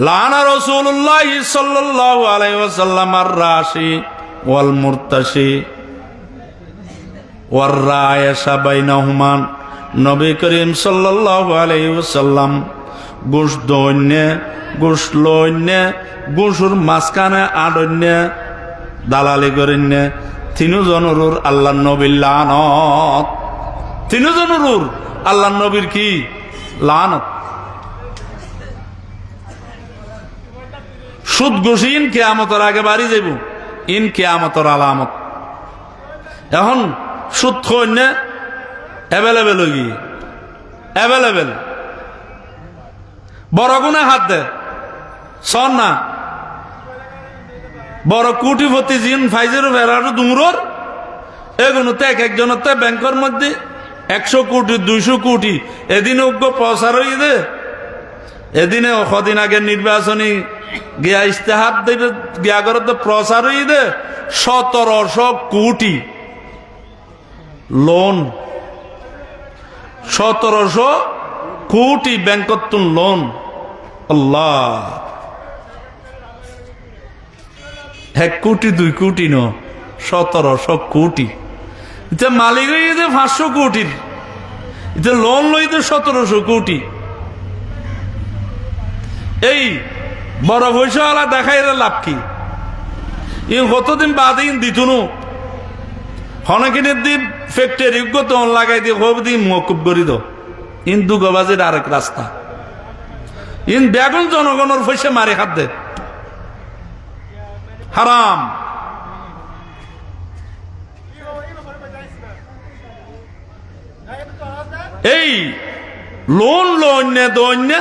লানা রাসূলুল্লাহ সাল্লাল্লাহু আলাইহি ওয়াসাল্লাম আর রাশি ওয়াল মুরতাশি ওয়ার রায়াশা বাইনাহুমা নবী করিম সাল্লাল্লাহু আলাইহি ওয়াসাল্লাম ঘুষ দৈন্যে ঘুষ লইন্যে ঘুষুর মাঝখানে আডন্যে দালালি করিন্যে তিনজনের আল্লাহ নবীর লানত তিনজনের আল্লাহ নবীর কি লানত সুদ ঘুষি ইন কিয়ামতের আগে বাড়ি যাইব ইন কিয়ামতের আলামত এখন সুদ খন্যে অ্যাভেলেবেল হয়ে গিয়ে অ্যাভেলেবেল বড় গুণে হাত দে সন না বড় কোটিপতি জিন ফাইজের ফেরার দুমুরর এগুলোতে এক একজনতে ব্যাংকের মধ্যে 100 কোটি 200 কোটি এদিনে অজ্ঞ প্রচার হয়ে দে এদিনে কদিন আগে নির্বাচনী গিয়া ইস্তেহার দেবে গিয়া করে প্রচার হয়ে দে 1700 কোটি লোন 1700 কোটি ব্যাংকত লোন আল্লাহ 1 কোটি 2 কোটি ন 1700 কোটি এটা মালিক হইতে 500 কোটির এটা লোন লইতে 1700 কোটি এই বড় পয়সাওয়ালা দেখাই লাভ কি ই কতদিন বাদে দিত নো হনকিনের দিন ফ্যাক্টরি তখন লাগাই দিয়ে খুব দিন মকুব করি দো ইন দুগবাজের আরেক রাস্তা ইন বেগুন জনগণের পয়সা মারে হাত দে হারাম এই লোন লন্যে দন্যে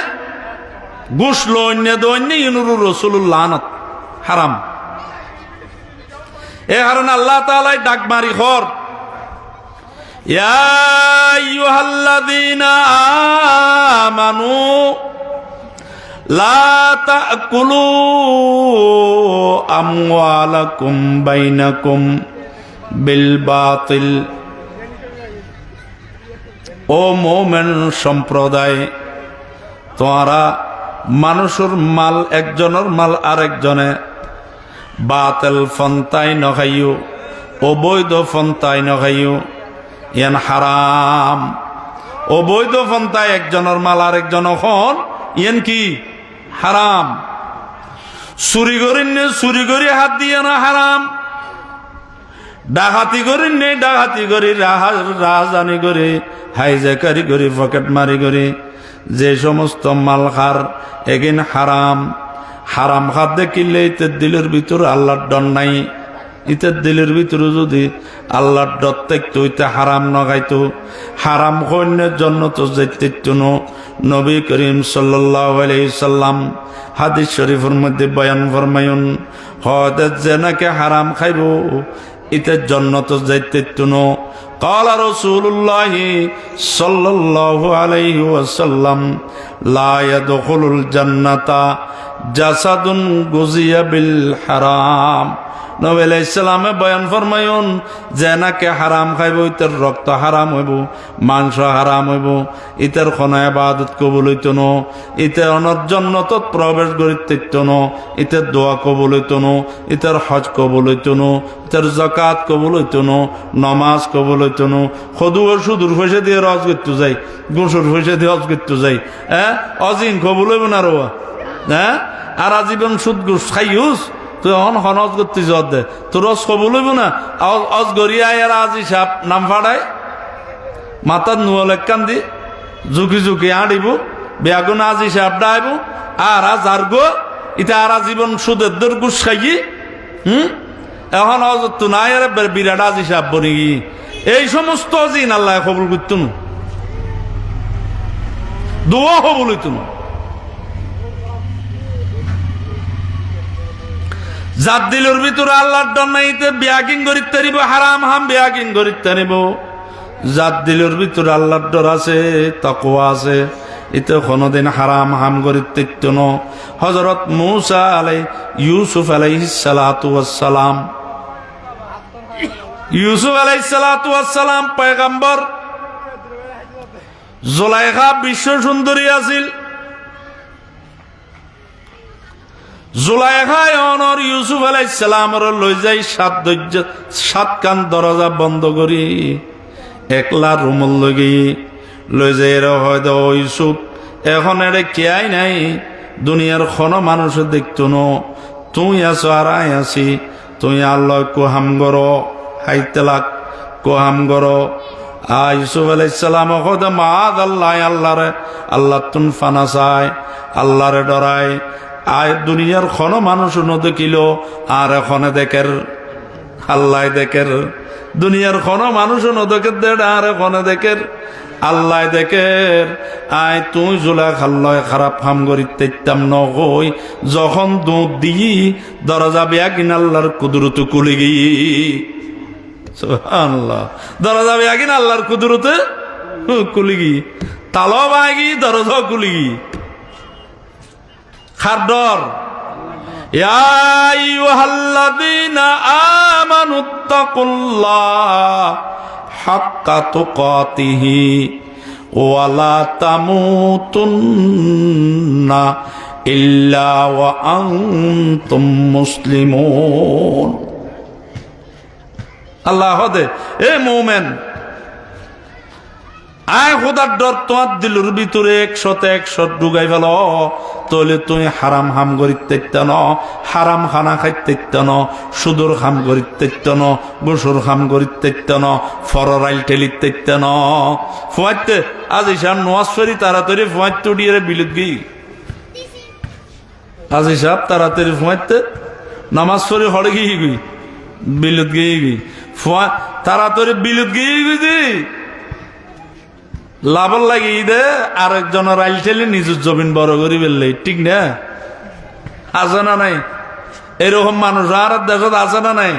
ঘুষ লন্যে দন্যে ইনুর রসুলুল লানত হারাম এ কারণে আল্লাহ তাআলাই ডাক মারি খর ইয়া আইয়ুহাল্লাযীনা আমানু লা তাকুলু আমওয়ালাকুম বাইনাকুম বিল বাতিল ও মুমিন সম্প্রদায় তোমরা মানুষের মাল একজনের মাল আরেকজনে বাতিল ফন্তাই নখাইও অবৈধ ফন্তাই নখাইও ইয়ান হারাম অবৈধ ফন্তাই একজনের মাল আরেকজন হন ইয়ান কি হারাম চুরি করিনে চুরি করি হাত দিয়ে না হারাম ডাকাতি করিনে ডাকাতি করি রাহাজানি করি হাইজাকারি করি পকেট মারি করি যে সমস্ত মাল খার এগিন হারাম হারাম খাদ্যে কিনলে ইতের দিলের ভিতরে আল্লাহর ডর নাই ইতের দিলের ভিতরে যদি আল্লাহর ডর থাকতো ইতে হারাম নগাইতো হারাম কন্যের জন্য তো যেত নবী করিম সাল্লাল্লাহু আলাইহি সাল্লাম হাদিস শরীফের মধ্যে বয়ান ফরমায়ুন হয়তো যে নাকি হারাম খাইব ইতের জন্য তো যেত قال رسول الله صلى الله عليه وسلم لا يدخل الجنة جسد غزي بالحرام নবী আলাইহিস সালামে বয়ান ফরমায়ুন যে নাকে হারাম খাইব ইতার রক্ত হারাম হইব, মাংস হারাম হইব, ইতার কোনো ইবাদত কবুল হইত না, ইতার অনর জান্নাতত প্রবেশ করিতে না, ইতার দোয়া কবুল হইত না, ইতার হজ কবুল হইত না, ইতার যাকাত কবুল হইত না, নামাজ কবুল হইত না। খদুর সুদূর পয়সা দিয়ে হজ করতে যাই, গোসুর পয়সা দিয়ে হজ করতে যাই, অজিন কবুল হইব না রোয়া, আর আজীবন সুদ ঘুষ খাইউস তুই এখন হজ করতে যত দে, তোর রস কবুল হইব না। অজ গড়িয়ায় আর আজি সাপ নাম ফাড়ায় মাথার নুয়াল একখান দি ঝুঁকি ঝুঁকি আঁড়িব, বেগুন আজি সাপ ডাইব, আর আজ আর গো ইটা আর আজীবন সুদের দর ঘুষ খাইয়ে এখন অজ তো নাই আর বিরাট আজি সাপ বনি গি। এই সমস্ত অজিন আল্লাহ কবুল করত না, দোয়া কবুল হইত না। যার দিলের ভিতরে আল্লাহর ডর নাইতে বিয়াকিং করিতে নিব, হারাম হাম বিয়াকিং করিতে নিব। যার দিলের ভিতরে আল্লাহর ডর আছে, তাকওয়া আছে, এতে কোনোদিন হারাম হাম করিতে ন। হযরত মূসা ইউসুফ আলাইহিস সালাতু ওয়াস সালাম, ইউসুফ আলাইহিস সালাতু ওয়াস সালাম পয়গম্বর। জুলাইখা বিশ্ব সুন্দরী আছিল। জুলাইখায় অনর ইউসুফ আলাইহিস সালামর লই যাই সাত কান দরজা বন্ধ করি একলা রুমল লই যাই এর হয়তো ইউসুফ এখন এর কেয়াই নাই, দুনিয়ার কোনো মানুষ দেখতো ন, তুই আছো আর আই আছি, তুই আল্লাহ কোহাম গর হাইতেলাক কোহাম গর। ইউসুফ আলাইহিস সালাম কইতে মাদ আল্লাহ, আল্লাহরে আল্লাহ তুন ফানা চায়, আল্লাহরে ডরায়। আয় দুনিয়ার কোনো মানুষ দেখিল আর এখনে দেখের আল্লাহ দেখের, দুনিয়ার কোনো মানুষ দেখে দেড় আর এখনে দেখের আল্লাহ দেখের। আয় তুই জোলা খাল্লয় খারাপ হাম করিতে নই, যখন দুধ দিই দরজা বেয়া কিন আল্লাহর কুদরত কুলি গি। সুবহানাল্লাহ, দরজা বেয়া কিন আল্লাহর কুদরত কুলি গি, তালো বাগি দরজা কুলি গি। খারডর ইয়া আইয়ুহাল্লাযীনা আমানুত্তাকুল্লাহ হাক্কা তুকাতিহি ওয়া লা তামুতুন্না ইল্লা ওয়া আনতুম মুসলিমুন। আল্লাহ দে এ মুমিন, আয় খোদার ডর তোমার দিলের ভিতরে 100 ঢুকাই ফেল, তাহলে তুমি হারাম হাম করিতে ন, হারাম খানা খাইতে ন, সুদূর খাম করিতে ন, গোসর খাম করিতে ন, ফরাইল ঠেলিতে ন। ফুয়াইতে আজ ইসাব নোয়াজ ফেরি তাড়াতাড়ি ফুয়াইতে উঠিয়ে বিলুত গিয়ে, আজ ইসাব তাড়াতাড়ি ফুয়াইতে নামাজ ফেরি হড়ে গিয়ে গই বিলুত গিয়ে গই, ফুয়া তাড়াতাড়ি বিলুত গিয়ে গই লাভর লাগি দে আরেকজনের আইল ঠেলে নিজের জমিন বড় করি ফেললে, ঠিক না? আছে না নাই এরকম মানুষ? আর দেশত আছে না নাই?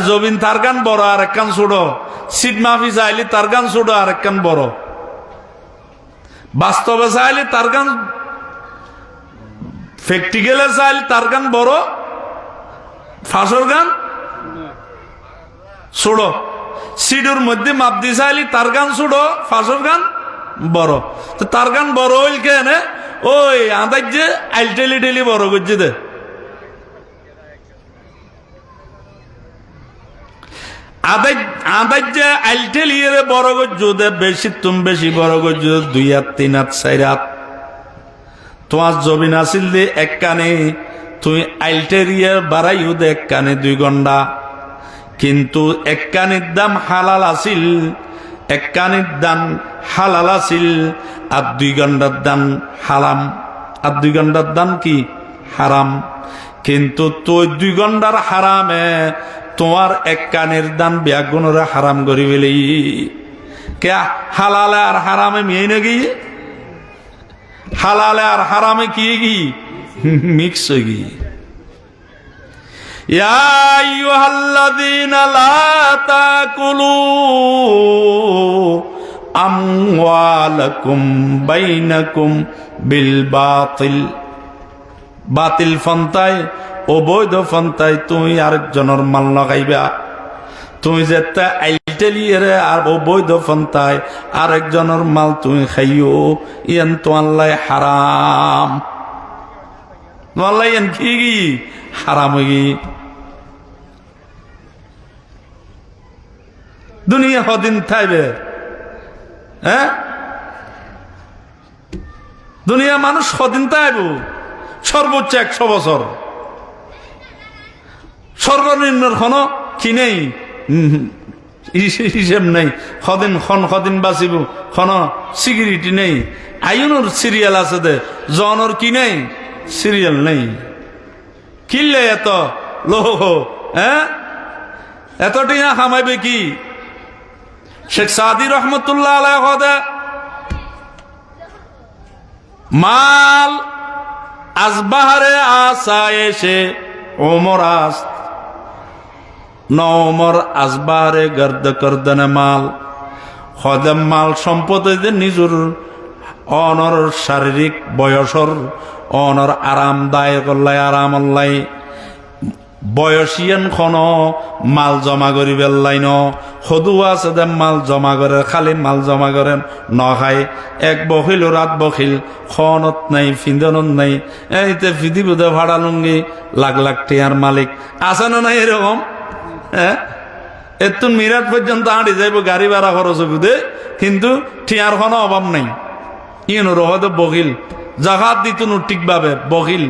জমিন তার গান বড় আর একখান ছোট, সিট মাফি চাইলে তার গান ছোট আর একখান বড়, বাস্তবে চাইলে তার গান, প্র্যাকটিক্যালে চাইলে তার গান বড়, ফাঁসর গান ছোট। সিডুর মধ্যে মাপ দি চাইলি তার গান ছোট, ফাঁসর গান বড়। তো তার গান বড় হইল কেন? ওই আদার যে আইল টেলি টেলি বড় করছে দে। আদার যে আইল টেলি বড় করছো দে, বেশি তুমি বেশি বড় করছো 2 হাত 3 হাত 4 হাত। তোমার জমিন আসিল দে এক কানে, তুই আইল টেরিয়ে বাড়াইও দে এক কানে 2 ঘন্টা, কিন্তু এক কানির দাম হালাল আসিল, এক কানির দাম হালাল আসিল, আর 2 ঘন্টার দাম হারাম, আর 2 ঘন্টার দাম কি হারাম। কিন্তু তুই 2 ঘন্টার হারামে তোমার এক কানের দাম ব্যাগুণরে হারাম করি ফেলি। কে হালালে আর হারামে মেয়ে নাকি? হালালে আর হারামে কি কি মিক্স হয়ে গিয়ে। ইয়া আইয়ুহাল্লাযীনা লা তাকুলু আমওয়ালাকুম বাইনাকুম বিল বাতিল, বাতিল ফন্তায় অবৈধ পন্থায় তুমি আরেকজনের মাল লাগাইবা, তুমি যেটা আইটেলিয়ে আর অবৈধ পন্থায় আরেকজনের মাল তুমি খাইও, ইয়ান তো আল্লাহ হারাম, আল্লাহ ইয়ান কি হারাম হয়ে গি। দুনিয়া কদিন থাকবে? হ্যাঁ, দুনিয়া মানুষ কদিন থাকব? সর্বোচ্চ 100 বছর, সর্বনিম্ন কোনো কি নেই, হিসেব নেই। কদিন বাঁচিব কোন সিকিউরিটি নেই। আইনুর সিরিয়াল আছে দে, জনর কি নেই, সিরিয়াল নেই। কিনলে এত লোহ, হ্যাঁ, এত টিয়া খামাইবে কি? শেখ সাদি রহমতুল্লাহ আলাইহি কথা, মাল আসবাহারে আসা এসে ওমর আস নমর আসবাহারে গর্দ করদনে মাল খদম মাল সম্পদ নিজের অনর শারীরিক বয়সর অনর আরামদায়ক আরাম অল্লাই বয়সিয়ান খন মাল জমা করি বেল্লাই ন সদু আছে দে মাল জমা করে, খালি মাল জমা করেন নখায়। এক বখিল রাত বখিল, খনত নাই, ফিন্দনত নাই, এইতে ফিদি বুধে ভাড়া লুঙ্গি, লাখ লাখ টিয়ার মালিক আছে না নাই এরকম? হ্যাঁ, এত মিরাট পর্যন্ত আঁড়ি যাইব গাড়ি ভাড়া খরচ বুধে, কিন্তু টিয়ার কোনো অভাব নাই। ইয়নোর হয়তো বখিল, জাগাত দিতুন ঠিকভাবে বখিল,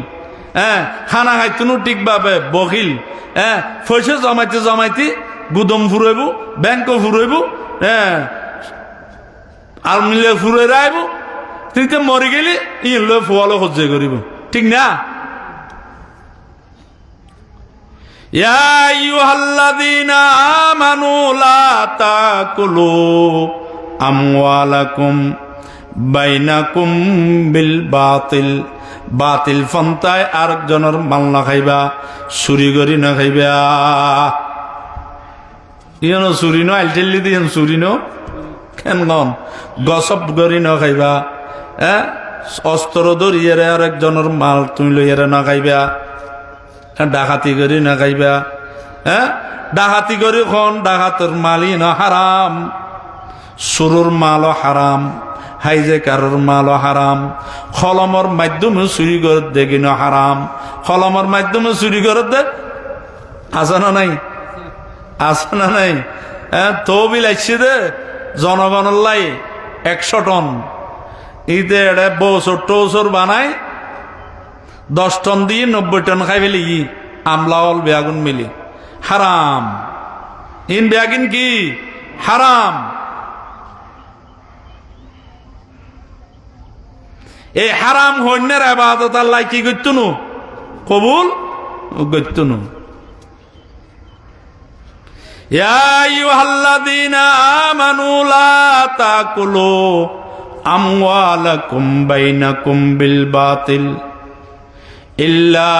হ্যাঁ, খানা খাইতুন ঠিকভাবে বখিল, হ্যাঁ, পয়সা জমাইতে জমাইতে গুদম ফুরাইব, ব্যাংকও ফুরাইব, হ্যাঁ, আর মিলে ফুরে রাইব, তুই মরি গেলি ইন লয়ে ফুয়ালো সহ্য করিব, ঠিক না? ইয়া আইয়ুহাল্লাযীনা আমানু লা তাকুলু আমওয়ালাকুম বাইনাকুম বিল বাতিল, বাতিল ফন্তায় আরেকজনের মাল না খাইবা, চুরি করি না খাইবা। ইয়নো চুরি ন আইটেলি দিয়ে চুরি ন কেন গন গসব করি না খাইবা, হ্যাঁ, অস্ত্র ধরিয়ে আরেকজনের মাল তুমি লইয়ারে না খাইবা, ডাকাতি করি না খাইবা, হ্যাঁ, ডাকাতি করি খন ডাকাতের মালই না হারাম, চুরুর মালও হারাম, হাইজে কারোর মালও হারাম, কলমর মাধ্যমে চুরি করে দেখি না হারাম, কলমর মাধ্যমে চুরি করে দে আছে না নাই, আছে না নাই? হ্যাঁ, তহবিল আসছে দে জনগণের লাই 100 টন, ইতে বছর টৌসর বানায় 10 টন দিয়ে 90 টন খাই ফেলি, আমলাওয়াল বেয়াগুন মিলি হারাম। ইন বেয়াগিন কি হারাম? এই হারাম হন্যের ইবাদত আল্লাহ কি করতুন, কবুল করতুন। ইয়া আইয়ুহাল্লাযীনা আমানু লা তাকুলু আমওয়ালাকুম বাইনাকুম বিল বাতিল ইল্লা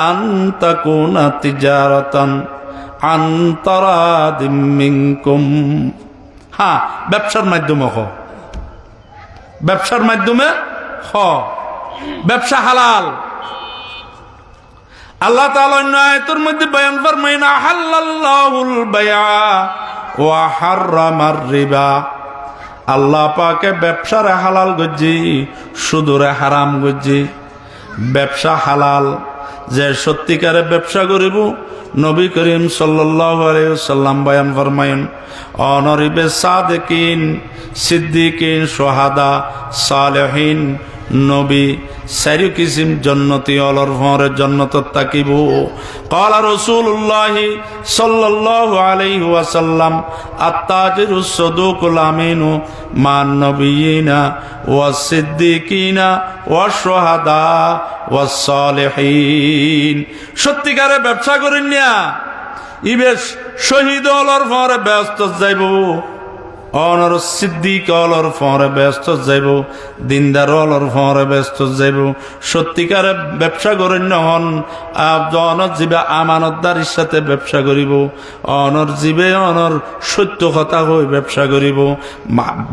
আন তাকুনা তিজারাতান আন তারাদিম মিনকুম। হ্যাঁ, ব্যবসার মাধ্যমে হ, ব্যবসার মাধ্যমে হ, ব্যবসা হালাল। আল্লাহ তাআলা অন্য আয়াতের মধ্যে বয়ান ফরমায় না হালাল্লাহুল বায়আ ওয়া হারামার রিবা, আল্লাহ পাকে ব্যবসারে হালাল গজ্জি, সুদরে হারাম গজ্জি। ব্যবসা হালাল, যে সত্যিকারে ব্যবসা করিব নবী করিম সাল্লাল্লাহু আলাইহি ওয়াসাল্লাম বয়ান ফরমায়েন অনরিবে সাদিকিন সিদ্দিকিন শুহাদা সালেহিন নবী চারি কিসিম জন্নতি অলর ভরে জন্নত তাকিব। ক্বালা রাসূলুল্লাহ সাল্লাল্লাহু আলাইহি ওয়াসাল্লাম আত-তাজিরুস সাদুকুল আমিনু মান নবিয়িনা ওয়াস সিদ্দিকিনা ওয়াস শুহাদা ওয়াস সালিহিন। সত্যিকারে ব্যবসা করেন না, ইবেশ শহীদ অলর ভরে ব্যস্ত যাইব, অনর সিদ্দিক অলর ফরে ব্যস্ত যাইব, দিনদার অলর ফরে ব্যস্ত যাইব। সত্যিকারে ব্যবসা করেন হন অনর জীবে আমানতদারির সাথে ব্যবসা করিব, অনর জীবে অনর সত্য কথা হয়ে ব্যবসা করিব।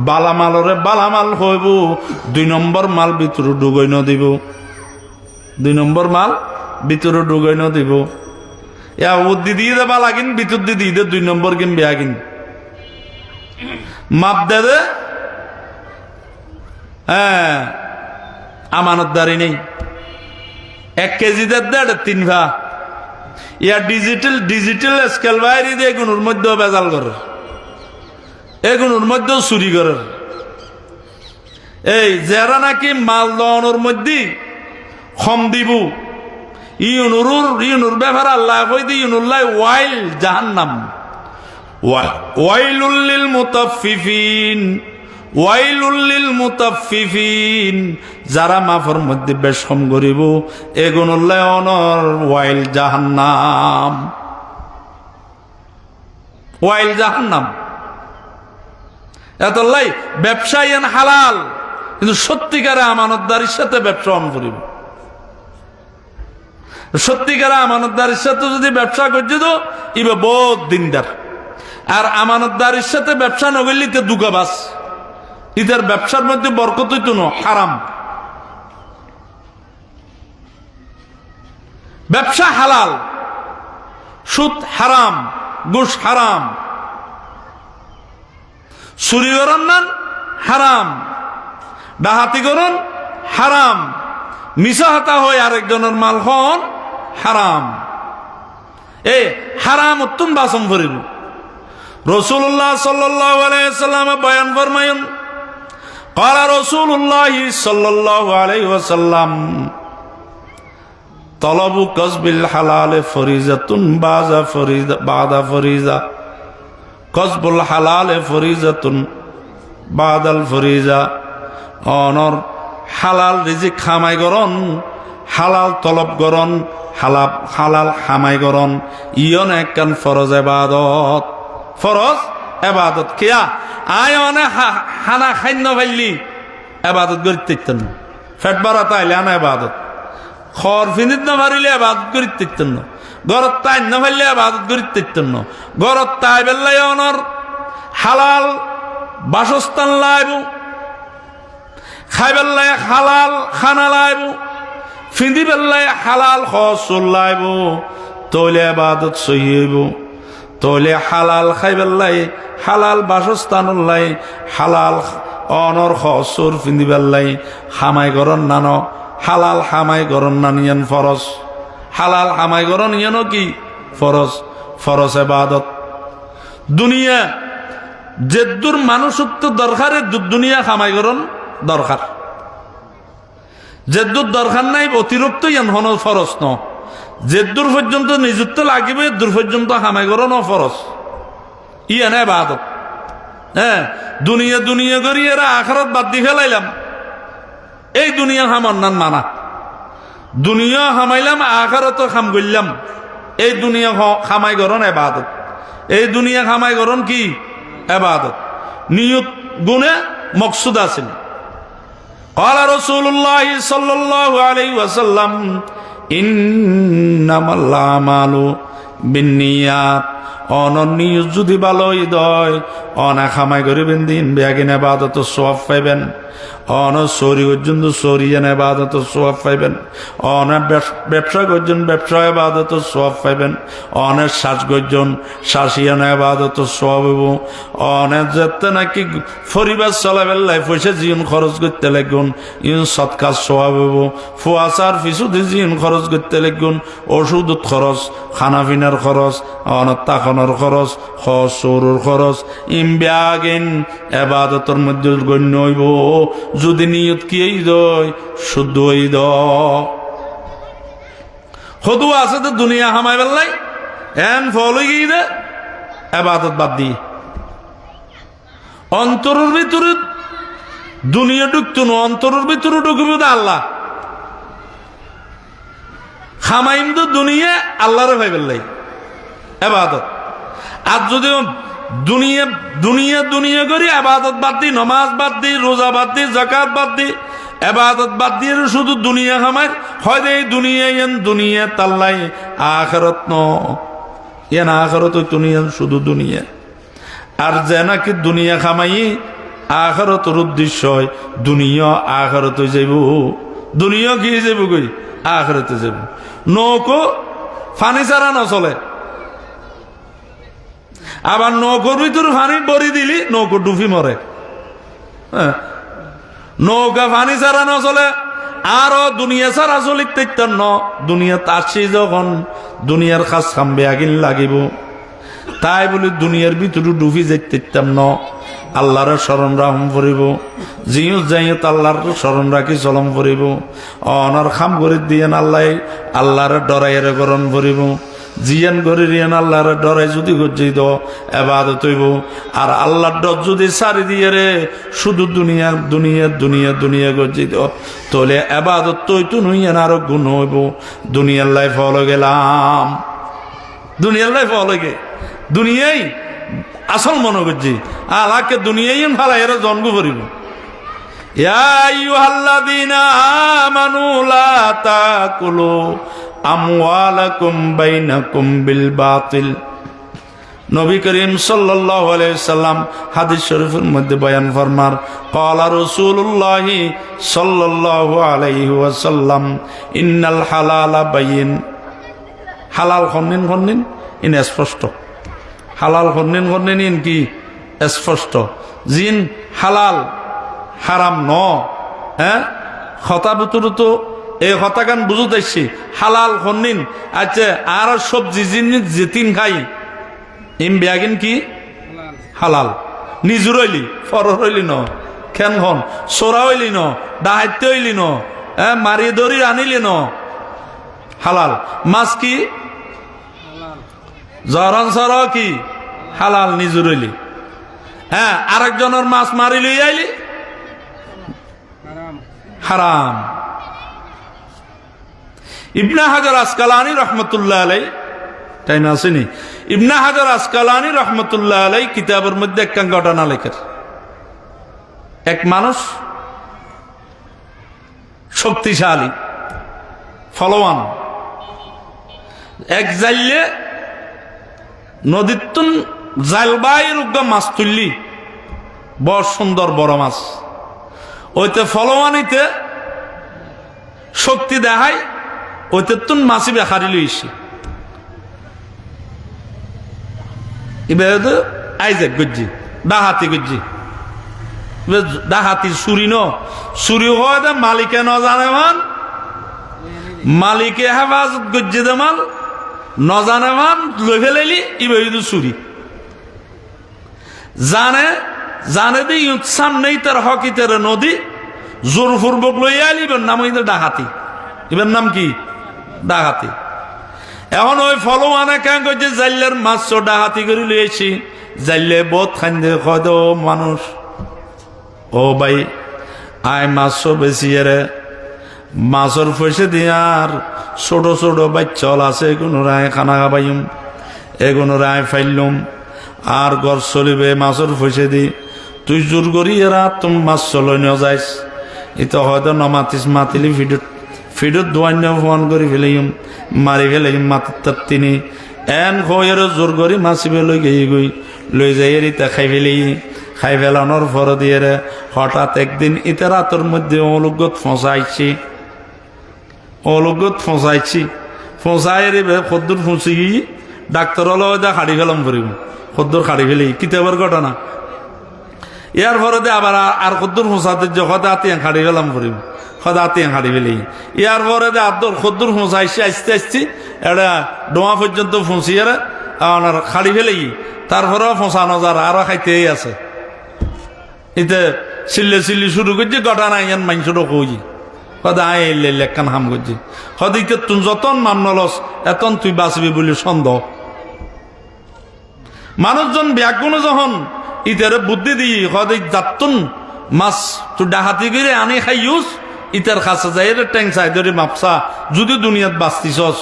বালামালরে বালামাল হইব, 2 নম্বর মাল ভিতরে ডুগই ন দিব, 2 নম্বর মাল ভিতরে ডুগই ন দিব। ইয়া উদ্দি দিয়ে দে বালা কিন, ভিতর দিয়ে দে 2 নম্বর কিন বেয়া কিন মাপ দে দে। হ্যাঁ, আমানতদারি নেই। 1 কেজি দে 3 ভা। ইয়া ডিজিটাল স্কেল বাইরে দিয়ে এগুলোর মধ্যেও বেজাল করে, এগুলোর মধ্যেও চুরি করে। এই যারা নাকি মাল দনের মধ্যে কম দিব, ইউনুর ব্যাপার আল্লাহ কই দি ইউনুল্লাহ ওয়াইল জাহান্নাম, ওয়াইলুল লিল মুতাফফিফিন, ওয়াইলুল লিল মুতাফফিফিন। যারা মাফের মধ্যে বেশ কম করিব এগুনুল্লাহ অনর ওয়াইল জাহান্নাম, ওয়াইল জাহান্নাম। এতলাই ব্যবসায়ী হালাল, কিন্তু সত্যিকারে আমানতদারির সাথে ব্যবসা অন করিব। সত্যিকারে আমানতদারির সাথে যদি ব্যবসা করছে তো ইবে বহুত দিনদার। আর আমানতদারির সাথে ব্যবসা নগরলে তে দুগাবাস, ইতার ব্যবসার মধ্যে বরকত হইতো না, হারাম। ব্যবসা হালাল, সুদ হারাম, ঘুষ হারাম, চুরি করন না হারাম, ডাহাতি করন হারাম, মিছা হাতা হয় আরেকজনের মাল হন হারাম। এই হারাম উত্তম বাসম করিব। রাসূলুল্লাহ সাল্লাল্লাহু আলাইহি ওয়াসাল্লাম বয়ান ফরমায়েন, ক্বালা রাসূলুল্লাহ সাল্লাল্লাহু আলাইহি ওয়াসাল্লাম, তলবু কসবিল হালাল ফরিজাতুন বাদা ফরিজা, কসবুল হালাল ফরিজাতুন বাদাল ফরিজা। অনর হালাল রিজিক খামাই করন, হালাল তলব করন, হালাল খামাই করন, ইয়ন একখান ফরজ এবাদত, ফরজ এবাদত। কিয়া আয় অনে হানা খাইন্য ভাইলি এবাদত করিতে ইতেন, ফেট বাড়া তাইলে আনা এবাদত, খর ফিনিত না পারিলে এবাদত করিতে ইতেন, গরত তাই না ভাইলে এবাদত করিতে ইতেন, গরত তাই বেল্লাই অনর হালাল বাসস্থান লাইব, খাই বেল্লাই হালাল খানা লাইব, ফিন্দি বেল্লাই হালাল খসুল লাইব, তৈলে এবাদত সহি হইব। তৈলে হালাল খাই বেল্লাই হালাল বাসস্থান লাই, হালাল অনর খসুর ফিন্দি বেল্লাই হামাই গরন নান, হালাল হামাই গরন নান ইয়ান ফরজ, হালাল হামাই গরন ইয়ানো কি ফরজ, ফরজ এবাদত। দুনিয়া যেদুর মানুষত্ব দরকারে দুনিয়া খামাই গরন দরকার, যেদুর দরকার নাই অতিরিক্ত ইয়ান হন ফরজ ন, যেদুর পর্যন্ত নিযুক্ত লাগিবে দূর পর্যন্ত হামাই গরন ফরজ, ইয়ান এবাদত। হ্যাঁ, দুনিয়া দুনিয়া করি এরা আখিরাত বাদ দিয়ে ফেলাইলাম, এই দুনিয়া হামার নান মানা, দুনিয়া হামাইলাম আখিরাত খাম করলাম, এই দুনিয়া খামাই গরন এবাদত, এই দুনিয়া খামাই গরন কি এবাদত। নিয়ত গুণে মকসুদ আছেন। ক্বালা রাসূলুল্লাহ সাল্লাল্লাহু আলাইহি ওয়াসাল্লাম, ইন্নামাল আমালু বিন্নিয়াত। অননিয়ত যদি ভালো হৃদয় অনা খামাই করিবেন দিন বেয়াগিন এবাদত সওয়াব পাইবেন, অন সরি পর্যন্ত সরিয়েন এবাদত সওয়াব পাইবেন, অনা ব্যবসা করছেন ব্যবসা এবাদত সওয়াব পাইবেন, অনের শ্বাস করছেন শ্বাসিয়ান এবাদত সওয়াব হইব, অনের যেতে নাকি পরিবার চলাবেলাই পয়সা জীবন খরচ করতে লাগুন ইন সৎকার সওয়াব হইব, ফুয়াশার ফিসুদি জীবন খরচ করতে লাগুন, ওষুধ খরচ, খানা পিনার খরচ, অনত তাকনের খরচ, সরুর খরচ, ইমব্যাগিন এবাদতের মধ্যে গণ্য হইব যদি নিয়ত কি এই দয় শুদ্ধ হই দ। হদু আছে তো দুনিয়া হামাই বেল্লাই এন ফল হয়ে গিয়ে দে এবাদত বাদ দিয়ে অন্তরের ভিতরে দুনিয়া ঢুকতো না, অন্তরের ভিতরে ঢুকবে তো আল্লাহ। খামাইম তো দুনিয়া আল্লাহরে ভাই বেল্লাই এবাদত। আর যদি দুনিয়া দুনিয়া দুনিয়া করি আবাদত বাদ দি, নমাজ বাদ দি, রোজা বাদ দি, যাকাত বাদ দি, আবাদত বাদ দিয়ে শুধু দুনিয়া খামাই হয় এই দুনিয়া এন দুনিয়া তাল্লাই আখিরাত ন এন আখিরাত দুনিয়া শুধু দুনিয়া। আর যে নাকি দুনিয়া খামাই আখিরাতের উদ্দেশ্য হয় দুনিয়া আখিরাত যাইব, দুনিয়া কি যাব কই আখিরাতে যাব। নৌকো পানি ছাড়া নচলে, আবার নৌকোর ভিতর পানি বড়ি দিলি নৌকো ডুবি মরে। হ্যাঁ, নৌকা পানি ছাড়া নচলে, আরো দুনিয়া ছাড়া চলিতে ন দুনিয়া আসছি যখন দুনিয়ার কাজ খামবে আগিন লাগিব, তাই বলে দুনিয়ার ভিতরে ডুবি যাইতাম ন। আল্লাহর স্মরণ রাখম করিব, জিও যাইত আল্লাহর স্মরণ রাখি চলম করিব, অনার খাম করে দিয়েন আল্লাহ আল্লাহর ডরাইয়ের গরণ করিব, জিয়ান করে রিয়ান আল্লাহর ডরাই যদি গজ্জিত এবাদত হইব। আর আল্লাহর ডর যদি সারি দিয়ে রে শুধু দুনিয়া দুনিয়া দুনিয়া দুনিয়া গজ্জিত তোলে এবাদত তৈতু নইয়েন আরো গুণ হইব। দুনিয়ার লাইফ হলো গেলাম, দুনিয়ার লাইফ হলো গে দুনিয়াই আসল মনে করছি আল্লাহকে দুনিয়াই ভালো এরা জন্ম করিব। ইয়া আইয়ুহাল্লাযীনা আমানু লা তাকুলু আমওয়ালাকুম বাইনাকুম বিল বাতিল। নবী করিম সাল্লাল্লাহু আলাইহি সাল্লাম হাদিস শরীফের মধ্যে বয়ান ফরমার ক্বালা রাসূলুল্লাহ সাল্লাল্লাহু আলাইহি ওয়াসাল্লাম ইন্নাল হালালা বাইয়িন। হালাল খন্নিন খন্নিন ইন স্পষ্ট, হালাল খন্নিন খন্নিন ইন কি স্পষ্ট। জিন হালাল হারাম ন, হ্যাঁ কথা ভিতরে তো এই কথা গান বুঝতে আসছি হালাল খন্নিন। আচ্ছা আর সবজি জিনিস যেতিন খাই ইম ব্যাগিন কি হালাল, নিজুর হইলি ফর হইলি ন, খেন খন চোরা হইলি ন, ডাহাইতে হইলি ন, মারি ধরি আনিলি ন হালাল। মাছ কি জরন সর কি হালাল নিজুর হইলি। হ্যাঁ আরেকজনের মাছ মারি লই আইলি হারাম। ইবনে হাজার আসকালানী রহমতুল্লাহ আলাই, টাইম আসেনি, ইবনে হাজার আসকালানী রহমতুল্লাহ আলাই কিতাবের মধ্যে একটা ঘটনা লেখেন। এক মানুষ শক্তিশালী ফলওয়ান, এক জাইলে নদীর তুন জালবাই রুগা মাছ তুললি, বড় সুন্দর বড় মাছ, ওইতে ফলওয়ানিতে শক্তি দেখায়, ওইতে তুন মাছি বেখারি লইছি। এবার আইজাক গজ্জি ডাহাতি গজ্জি ডাহাতি চুরি ন, চুরি হয় দে মালিকে ন জানে মান, মালিকে হেফাজত গজ্জি দে মাল ন জানে মান লই ফেলাইলি ইবে চুরি জানে জানে দি সামনেই তার হকিতের নদী জোর পূর্বক লই আইলি, এবার নাম হইতে ডাহাতি, এবার নাম কি ডাহাতি। এখন ওই ফলোয়ানে কেন করছে জাইলের মাছ ডাহাতি করে লইছি, জাইলে বহুত খান্দে কয় দো মানুষ ও ভাই আয় মাছ বেশি রে, মাছের পয়সা দিয়ে আর ছোট ছোট বাচ্চল আছে এগুলো রায় খানা খাবাইম, এগুলো রায় ফাইলুম আর ঘর চলিবে মাছের পয়সা দি, তুই জোর করি এরা তুমি মাছ চলই নিয়ে যাইস, এটা হয়তো নমাতিস মাতিলি ফিডত ফিডত দোয়ান্য ফোন করে ফেলাইম, মারি ফেলাইম মাতির তিনি এন খয়ের জোর করি মাছিবে লই গিয়ে গই লই যাই ইতা খাই ফেলি, খাই ফেলানোর পর দিয়ে হঠাৎ একদিন ইতা রাতের মধ্যে অলুগত ফসাইছি, অলুগত ফসাইছি ফসাই খদ্দুর ফুঁসি গিয়ে ডাক্তার হলো হাড়ি ফেলাম করিব, খদ্দুর হাড়ি ফেলি কিতাবের ঘটনা। ইয়ার পরে আবার আর খদ্দুর ফসাতে সদা আতিয়াং হাড়ি ফেলাম করিব, সদা আতিয়াং হাড়ি ফেলি। ইয়ার পরে আদর খদ্দুর ফসাইছি আসতে আসছি এটা ডোয়া পর্যন্ত ফুঁসি আর হাড়ি ফেলি, তারপরেও ফসানো যার আরো খাইতেই আছে। এতে চিল্লে চিল্লি শুরু করছি ঘটনা ইয়ান মাইনসুরও কই সদা আই লেখান হাম করছি, সদিকে তুই যতন নাম নলস এতন তুই বাঁচবি বলে সন্দেহ। মানুষজন ব্যাগুণ যখন ইতারে বুদ্ধি দিই সদাই যাতুন মাছ তুই ডাহাতি করে আনি খাইউস, ইতার কাছে যাই ট্যাং চাই ধরে মাপসা যদি দুনিয়াত বাঁচতিছস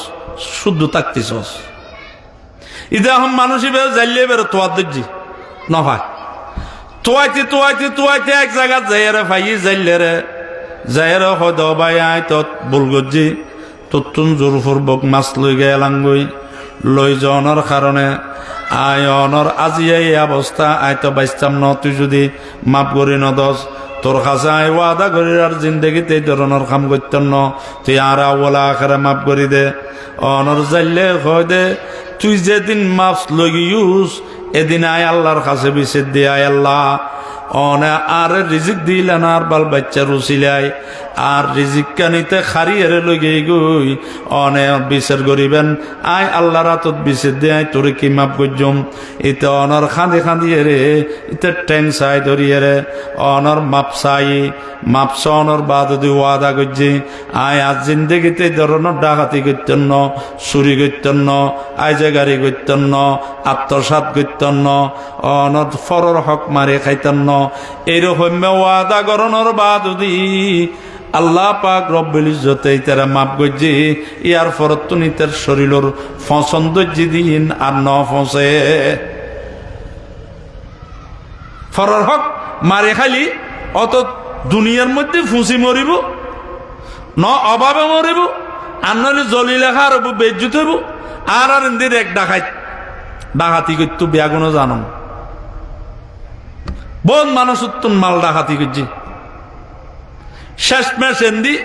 শুদ্ধ থাকতিছস। ইতা এখন মানুষ এবার জাইলে এবার তোয়ার দেখছি নফায় তোয়াইতে এক জায়গা যাইরে ভাই যাইলে রে যাইরে হদ ভাই আয় তত বুলগজি ততুন জোর ফুরবক মাছ লই গেলাঙ্গই লই যাওয়ার কারণে আয় অনর আজি এই অবস্থা আয় তো বাইস্তাম ন তুই যদি মাপ করি নদস তোর কাছে আয় ওয়াদা করি আর জিন্দগিতে এই ধরনের কাম করতেন ন তুই আর ওলা আখারে মাপ করি দে অনর যাইলে হয় দে তুই যেদিন মাছ লগিউস এদিন আয় আল্লাহর কাছে বিচার দিয়ে আয় আল্লাহ অনে আর রিজিক দিলেন আর বাল বাচ্চা রুচিলাই আর রিজিক কানিতে খারিয়ে লগে গই অনে বিচার করিবেন আয় আল্লাহ রাতত বিচার দিয়ে আয় তোরে কি মাপ করজম ইতে অনর খাঁদিয়ে রে ইতে টেন চাই ধরিয়ে রে অনর মাপ চাই মাপস অনর বাদ দি ওয়াদা করছি আয় আজ জিন্দগিতে ধরনের ডাকাতি করতেন ন চুরি করতেন ন আইজে গাড়ি করতেন ন আত্মসাৎ করতেন ন অনর ফরর হক মারে খাইতেন ন এইরকম ওয়াদা করণর বাদ দি আল্লাহ পাক রব্বুল ইজ্জতে তারা মাপ গজ্জি ইয়ার ফরত নিতের শরীরের ফসন্দজ্জি দিন আর ন ফসে ফরর হক মারে খালি অত দুনিয়ার মধ্যে ফুঁসি মরিব ন অভাবে মরিব আর নইলে জলি লেখা আর বেজ্জুত হইব আর আর এদের এক ডাকাতি করতো বেগুনো জানো বহুত মানুষ উত্তম মাল ডাকাতি করছি শেষ ম্যাচ এন্দি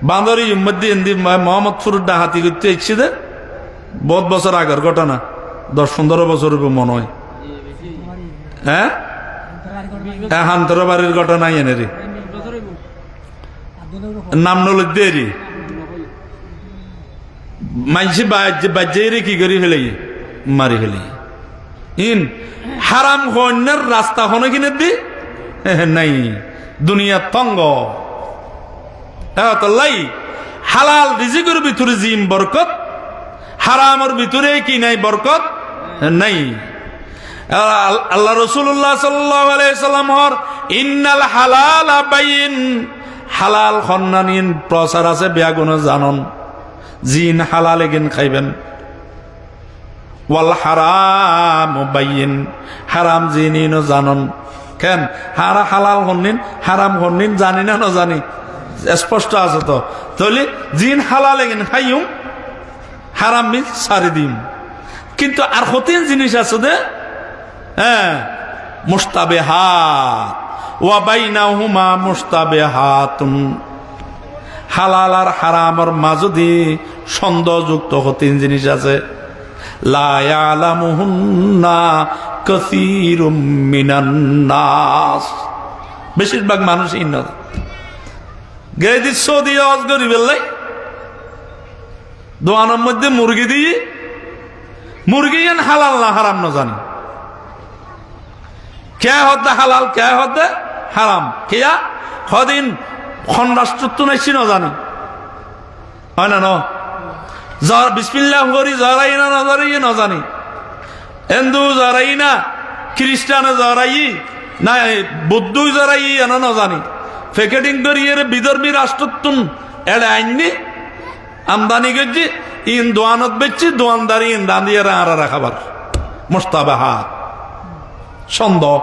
বান্দরি মধ্যে এন্দি মোহাম্মদপুর ডাকাতি করতে ইচ্ছে দে বহুত বছর আগের ঘটনা 10-15 বছর মনে হয় হ্যাঁ হান্তর বাড়ির ঘটনা এনে রে নাম নল দেরি মাইসি বাজ্যে রে কি করি ফেলে মারি ফেলে ইন হারাম কন্যার রাস্তা হনে কিনে দি নাই দুনিয়া তঙ্গ লাই হালাল রিজিকের ভিতরে জিম বরকত হারামের ভিতরে কি নাই বরকত নাই আল্লাহ রাসূলুল্লাহ সাল্লাল্লাহু আলাইহি সাল্লাম হর ইন্নাল হালালা বাইন হালাল খন্নানিন প্রচার আছে বেগুন জানন জিন হালাল এগিন খাইবেন ওয়াল হারাম বাইন হারাম জিনিন জানন কেন হারা হালাল হন্নিন হারাম হন্নিন জানি না জানি স্পষ্ট আছে তো তাহলে জিন হালাল এগিন খাইম হারাম মিন সারি দিম কিন্তু আর কঠিন জিনিস আছে দে হ্যাঁ মুস্তাবিহাত ওয়া বাইনাহুমা মুস্তাবিহাতুন হালাল আর হারামের মাঝদি সন্দেহযুক্ত কঠিন জিনিস আছে লা ইয়ালামুহুন্না কাসীরুম মিনান নাস বেশিরভাগ মানুষ ইন্ন গেদি সৌদি আওয়াজ করি বেলাই দোয়ানোর মধ্যে মুরগি দিয়ে মুরগি হালাল না হারাম না জানি কে হতে হালাল কে হতে হারাম কিয়া হদিন খন্ডাষ্ট্রত্ব নাইছি না জানি হয় না ন বিসমিল্লাহ করি জরাই না নজরাই না জানি হিন্দু জরাই না খ্রিস্টান জরাই না বৌদ্ধ জরাই এনে না জানি ফেকেটিং করি এর বিদর্মী রাষ্ট্রত্বন এড়ে আইননি আমদানি করছি ইন দোয়ানত বেচছি দোয়ানদারি ইন দান দিয়ে আর রাখাবার মোস্তাবাহাত সন্দেহ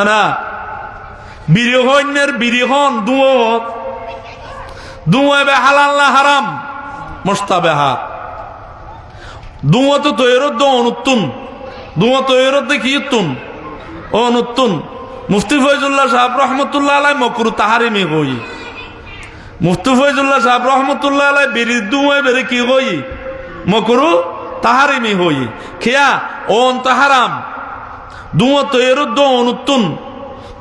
না বিরিহনের বিরিহন দুয়ে হালাল না হারাম মোস্তাবাহাত দুয়া তো তৈরত দো অনুত্তুন দুয়া তৈরত দেখি উত্তুন অনুত্তুন মুফতি ফয়জুল্লাহ সাহেব রহমতুল্লাহ আলাই মকরু তাহারিমি হই মুফতি ফয়জুল্লাহ সাহেব রহমতুল্লাহ আলাই বিরিদ্দু বেরে কি হই মকরু তাহারিমি হই খেয়া ওন তাহারাম দুয়া তৈরত দো অনুত্তুন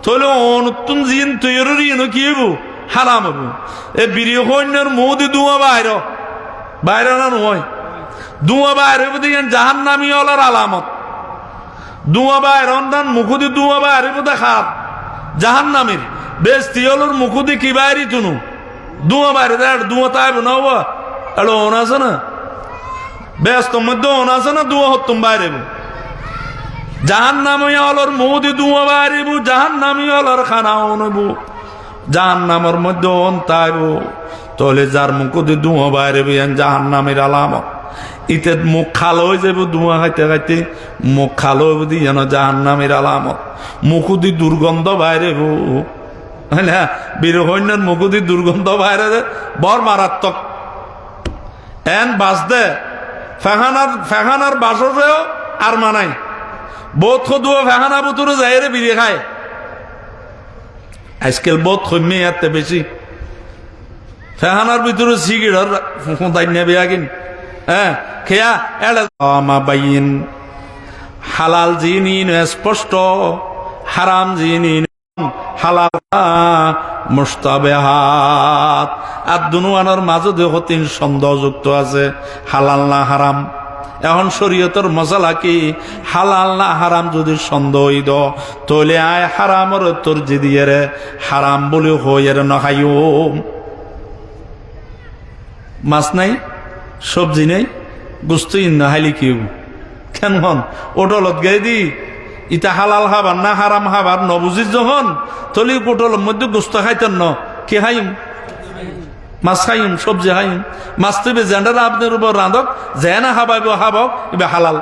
তৈলে অনুত্তুন জিন তৈরি এনো কি হবো হারাম হবো এ বিরিহনের মোদি দুয়া বাইরে না নয় দুয়া বাইরে দেখেন জাহান নামি হলার আলামত দুয়া বাইর অন্ধান মুখুদি দুয়া বাইরে বোধ খাপ জাহান নামের বেশ তিয়লুর মুখুদি কি বাইরি তুনু দুয়া বাইরে দুয়া তাইব না এলো ওন আছে না বেশ তোর মধ্যে ওন আছে না দুয়া হতুম বাইরে জাহান নামি হলর মুদি দুয়া বাইরিব জাহান নামি হলর খানা অনব জাহান নামের মধ্যে অন তাইব তাহলে যার মুখুদি দুয়া বাইরে জাহান নামের আলামত ইতে মুখ খালো হয়ে যাবো ধোঁয়া খাইতে খাইতে মুখ খালো হইব দি যেন জাহান্নামের আলামত মুখুদি দুর্গন্ধ বাইরে হ্যাঁ না বীরহন্যের মুখুদি দুর্গন্ধ বাইরে বর মারাত্মক এন বাস দে ফেহানার বাসরেও আর মানাই বোধ খুদুয়া ফেহানা বুতুরে যাই রে বিড়ে খায় আজকাল বোধ কমে এতে বেশি ফেহানার ভিতরে সিগারেট তাই নেবে আগিন হ্যাঁ খেয়া এড়াইন হালাল জিনিন স্পষ্ট হারাম জিনিন হালাল মুস্তাবেহাত আর দুনুয়ানোর মাঝে দেখো তিন সন্দেহযুক্ত আছে হালাল না হারাম এখন শরীয়তের মশলা কি হালাল না হারাম যদি সন্দেহ দ তলে আয় হারামর তোর যে দিয়ে রে হারাম বলে হয়ে নখাইও মাছ নাই সবজি নেই গুস্ত না হাইলি কি কেন হন ওটলত গাই দি ইটা হালাল খাবার না হারাম খাবার নবুঝিস যখন তলি পোটলের মধ্যে গুস্ত খাইতেন ন কি খাইম মাছ খাইম সবজি খাইম মাছ তবে জেন্ডার আপনার উপর রাঁধক যে না খাবাইব খাবক এবার হালাল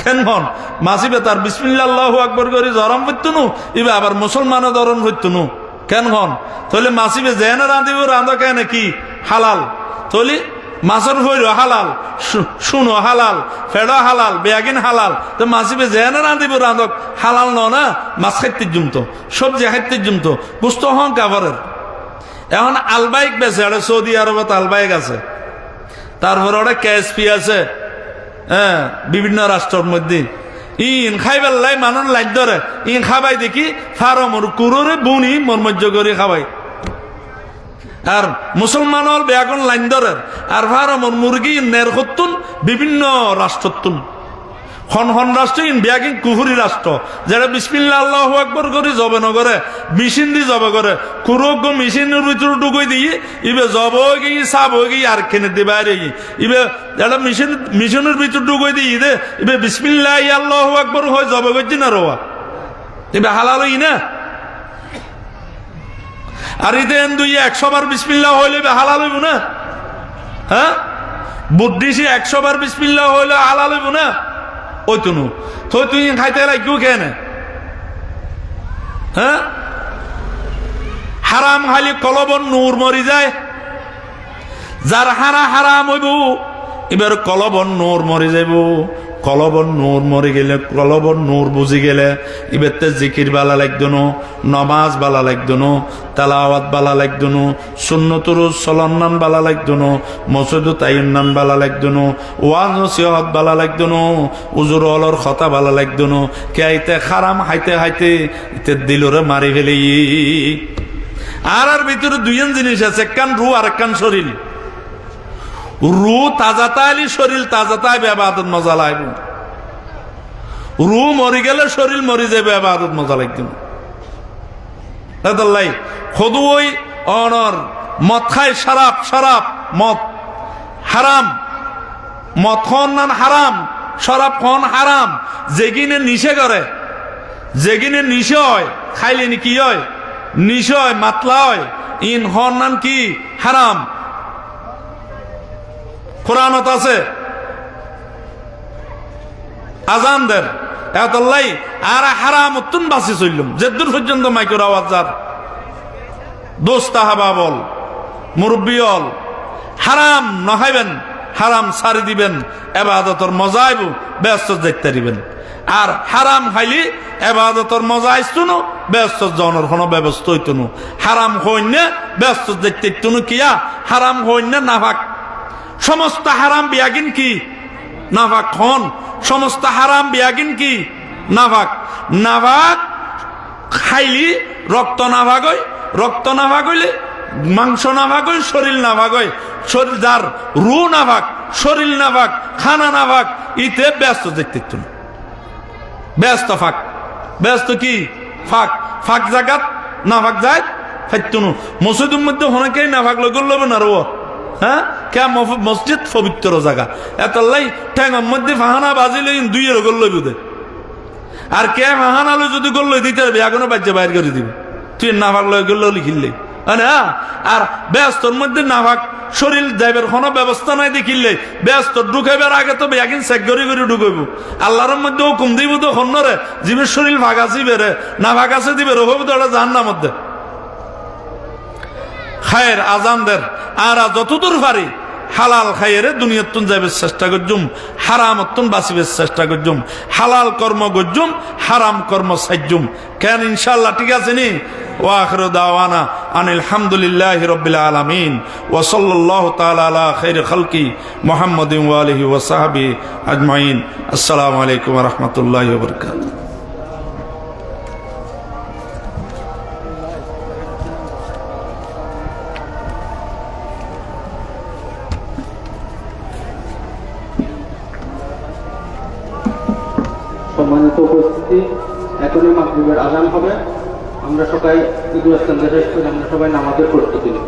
কেন হন মাছ ইবে তার বিসমিল্লাহ আল্লাহু আকবার করে জরম হইতনু এবার আবার মুসলমানও ধরন হইতনু কেন হন তাহলে মাছিবে যে না রাঁধিব রাঁধক কেন কি হালাল তলি মাছের হইল হালাল শুনো হালাল ফেড়ো হালাল বেয়াগিন হালাল তো মাছিবে যে না রাঁধিব রাঁধক হালাল না মাছ খাইতে জুমতো সবজি খাইতে জুমতো গুস্ত হন কাভারের এখন আলবাইক বেছে ওটা সৌদি আরবত আলবাইক আছে তারপরে ওটা কেএসপি আছে হ্যাঁ বিভিন্ন রাষ্ট্রের মধ্যে ইন খাইবার লাই মানুষ লাইন ধরে ইন খাবাই দেখি ফার্মর কুরোরে বুনি মর্মজ্য করে খাবাই আর মুসলমান হল বেয়াগুন লাইন ধরে আর ফার্মর মুরগি নের হতুন বিভিন্ন রাষ্ট্রতুন হন রাষ্ট্র ইন বেয়াগিন কুহুরি রাষ্ট্র যারা বিসমিল্লাহ আল্লাহু আকবার করে জবে নগরে মেশিন দিয়ে জবে করে কুরোগ মেশিনের ভিতরে ঢুকাই দিয়ে ইবে জব গিয়ে সাব গিয়ে আর খেনে দিয়ে বাইরে গিয়ে ইবে যারা মেশিনের ভিতরে ঢুকাই দিয়ে দে ইবে বিসমিল্লাহ আল্লাহু আকবার হয় জবে করছি না রোয়া ইবে হালাল হই না আর ইতে দুই 100 বার বিসমিল্লাহ হইলে হালাল হইব না হ্যাঁ বুদ্ধিসি 100 বার বিসমিল্লাহ হইলে হালাল হইব না ওই তুনু তো তুই খাইতে লাগিও কেন হ্যাঁ হারাম খালি কলবন নূর মরি যায় যার হারাম হইব এবার কলবন নূর মরি যাইব কলবন নূর মরি গেলে কলবন নূর বুঝি গেলে এবার জিকির বালা লাগতো না নমাজ বালা লাগতো না তালাওয়াত বালা লাগতো না সুন্নতুর সলন্নান বালা লাগতো না মসজিদু তাইন্নান বালা লাগতো না ওয়াজ নসিহত বালা লাগতো না উজুর অলর কথা বালা লাগতো না কে আইতে হারাম হাইতে হাইতে ইতে দিলরে মারি ফেলে আর ভিতরে দুইজন জিনিস আছে একখান রু আর একখান শরীর রু তাজা তাইলি শরীর তাজা তাই বেবাদত মজা লাগবে রু মরি গেলে শরীর মরি যাবে বেবাদত মজা লাগবে তাই খদু ওই অনর মদ খায় শরাব মদ হারাম মদ খন হারাম শরাব খন হারাম যেগিনে নিশে করে যেগিনে নিশে হয় খাইলে নি কি হয় নিশে হয় মাতলা হয় ইন হন নান কি হারাম কোরআনত আছে আজান দের এতলাই আর হারাম উত্তুন বাসি চললুম যেদূর পর্যন্ত মাইকের আওয়াজ যার দোস্তাহাবা বল মুরব্বী বল হারাম নহাইবেন হারাম সারি দিবেন এবাদতর মজা আইব ব্যস্ত দেখতে দিবেন আর হারাম খাইলি এবাদতর মজা আইসতুনো ব্যস্ত জনের কোনো ব্যবস্থা হইতুনো হারাম হইনে ব্যস্ত দেখতে ইতুনো কিয়া হারাম হইনে নাফাক সমস্ত হারাম বিয়াগিন কি নাফাক হন সমস্ত হারাম বিয়াগিন কি নাফাক খাইলি রক্ত নাফাক হয় রক্ত নাফাক হইলে মাংস নাফাক হয় শরীর নাফাক হয় শরীর যার রু নাফাক শরীর নাফাক খানা নাফাক ইতে ব্যস্ত দেখতে ব্যস্ত ফাঁক ব্যস্ত কি ফাঁক জাগাত নাফাক যায় ফাইতুনু মসজিদের মধ্যে অনেকেই নাফাক লইব না রো হ্যাঁ কে মসজিদ পবিত্র জায়গা এতলাই ঠ্যাঙের মধ্যে ফাহানা বাজিলে দুইয়ের গোল লইব দে আর কে ফাহানা লই যদি গোল লই দিতে পারবি এখনো বাচ্চা বাইর করে দিবি তুই নাফাক লই গোল লিখিলে হ্যাঁ আর ব্যস্তর মধ্যে নাফাক শরীর যাইবার কোনো ব্যবস্থা নাই দেখিলে ব্যস্ত ঢুকাইবার আগে তো বেয়াকিন চেক করে ঢুকাইব আল্লাহর মধ্যে হুকুম দিব তো হন্যরে জীবের শরীর ভাগাছি বেড়ে না ভাগাছে দিবে হবো তো ওটা জাহান্নার মধ্যে খায়ের আজানদের আর যতদূর পারি হালাল খাইয়েরে দুনিয়াতুন যাইবার চেষ্টা করজুম হারামতুন বাঁচিবার চেষ্টা করজুম হালাল কর্ম করজুম হারাম কর্ম সাইজুম কেন ইনশাআল্লাহ ঠিক আছে নি ওয়া আখিরু দাওয়ানা আনিল হামদুলিল্লাহি রাব্বিল আলামিন ওয়া সাল্লাল্লাহু তাআলা আলা খাইরি খালকি মুহাম্মাদিন ওয়া আলিহি ওয়া সাহবিহি আজমাইন আসসালামু আলাইকুম ওয়া রাহমাতুল্লাহি ওয়া বারাকাতুহু সম্মানিত উপস্থিতি, এখনই মাগরিবের আযান হবে। আমরা সবাই ঈদুল ইসলাম শেষ করে আমরা সবাই নামাজের প্রস্তুতি নিই।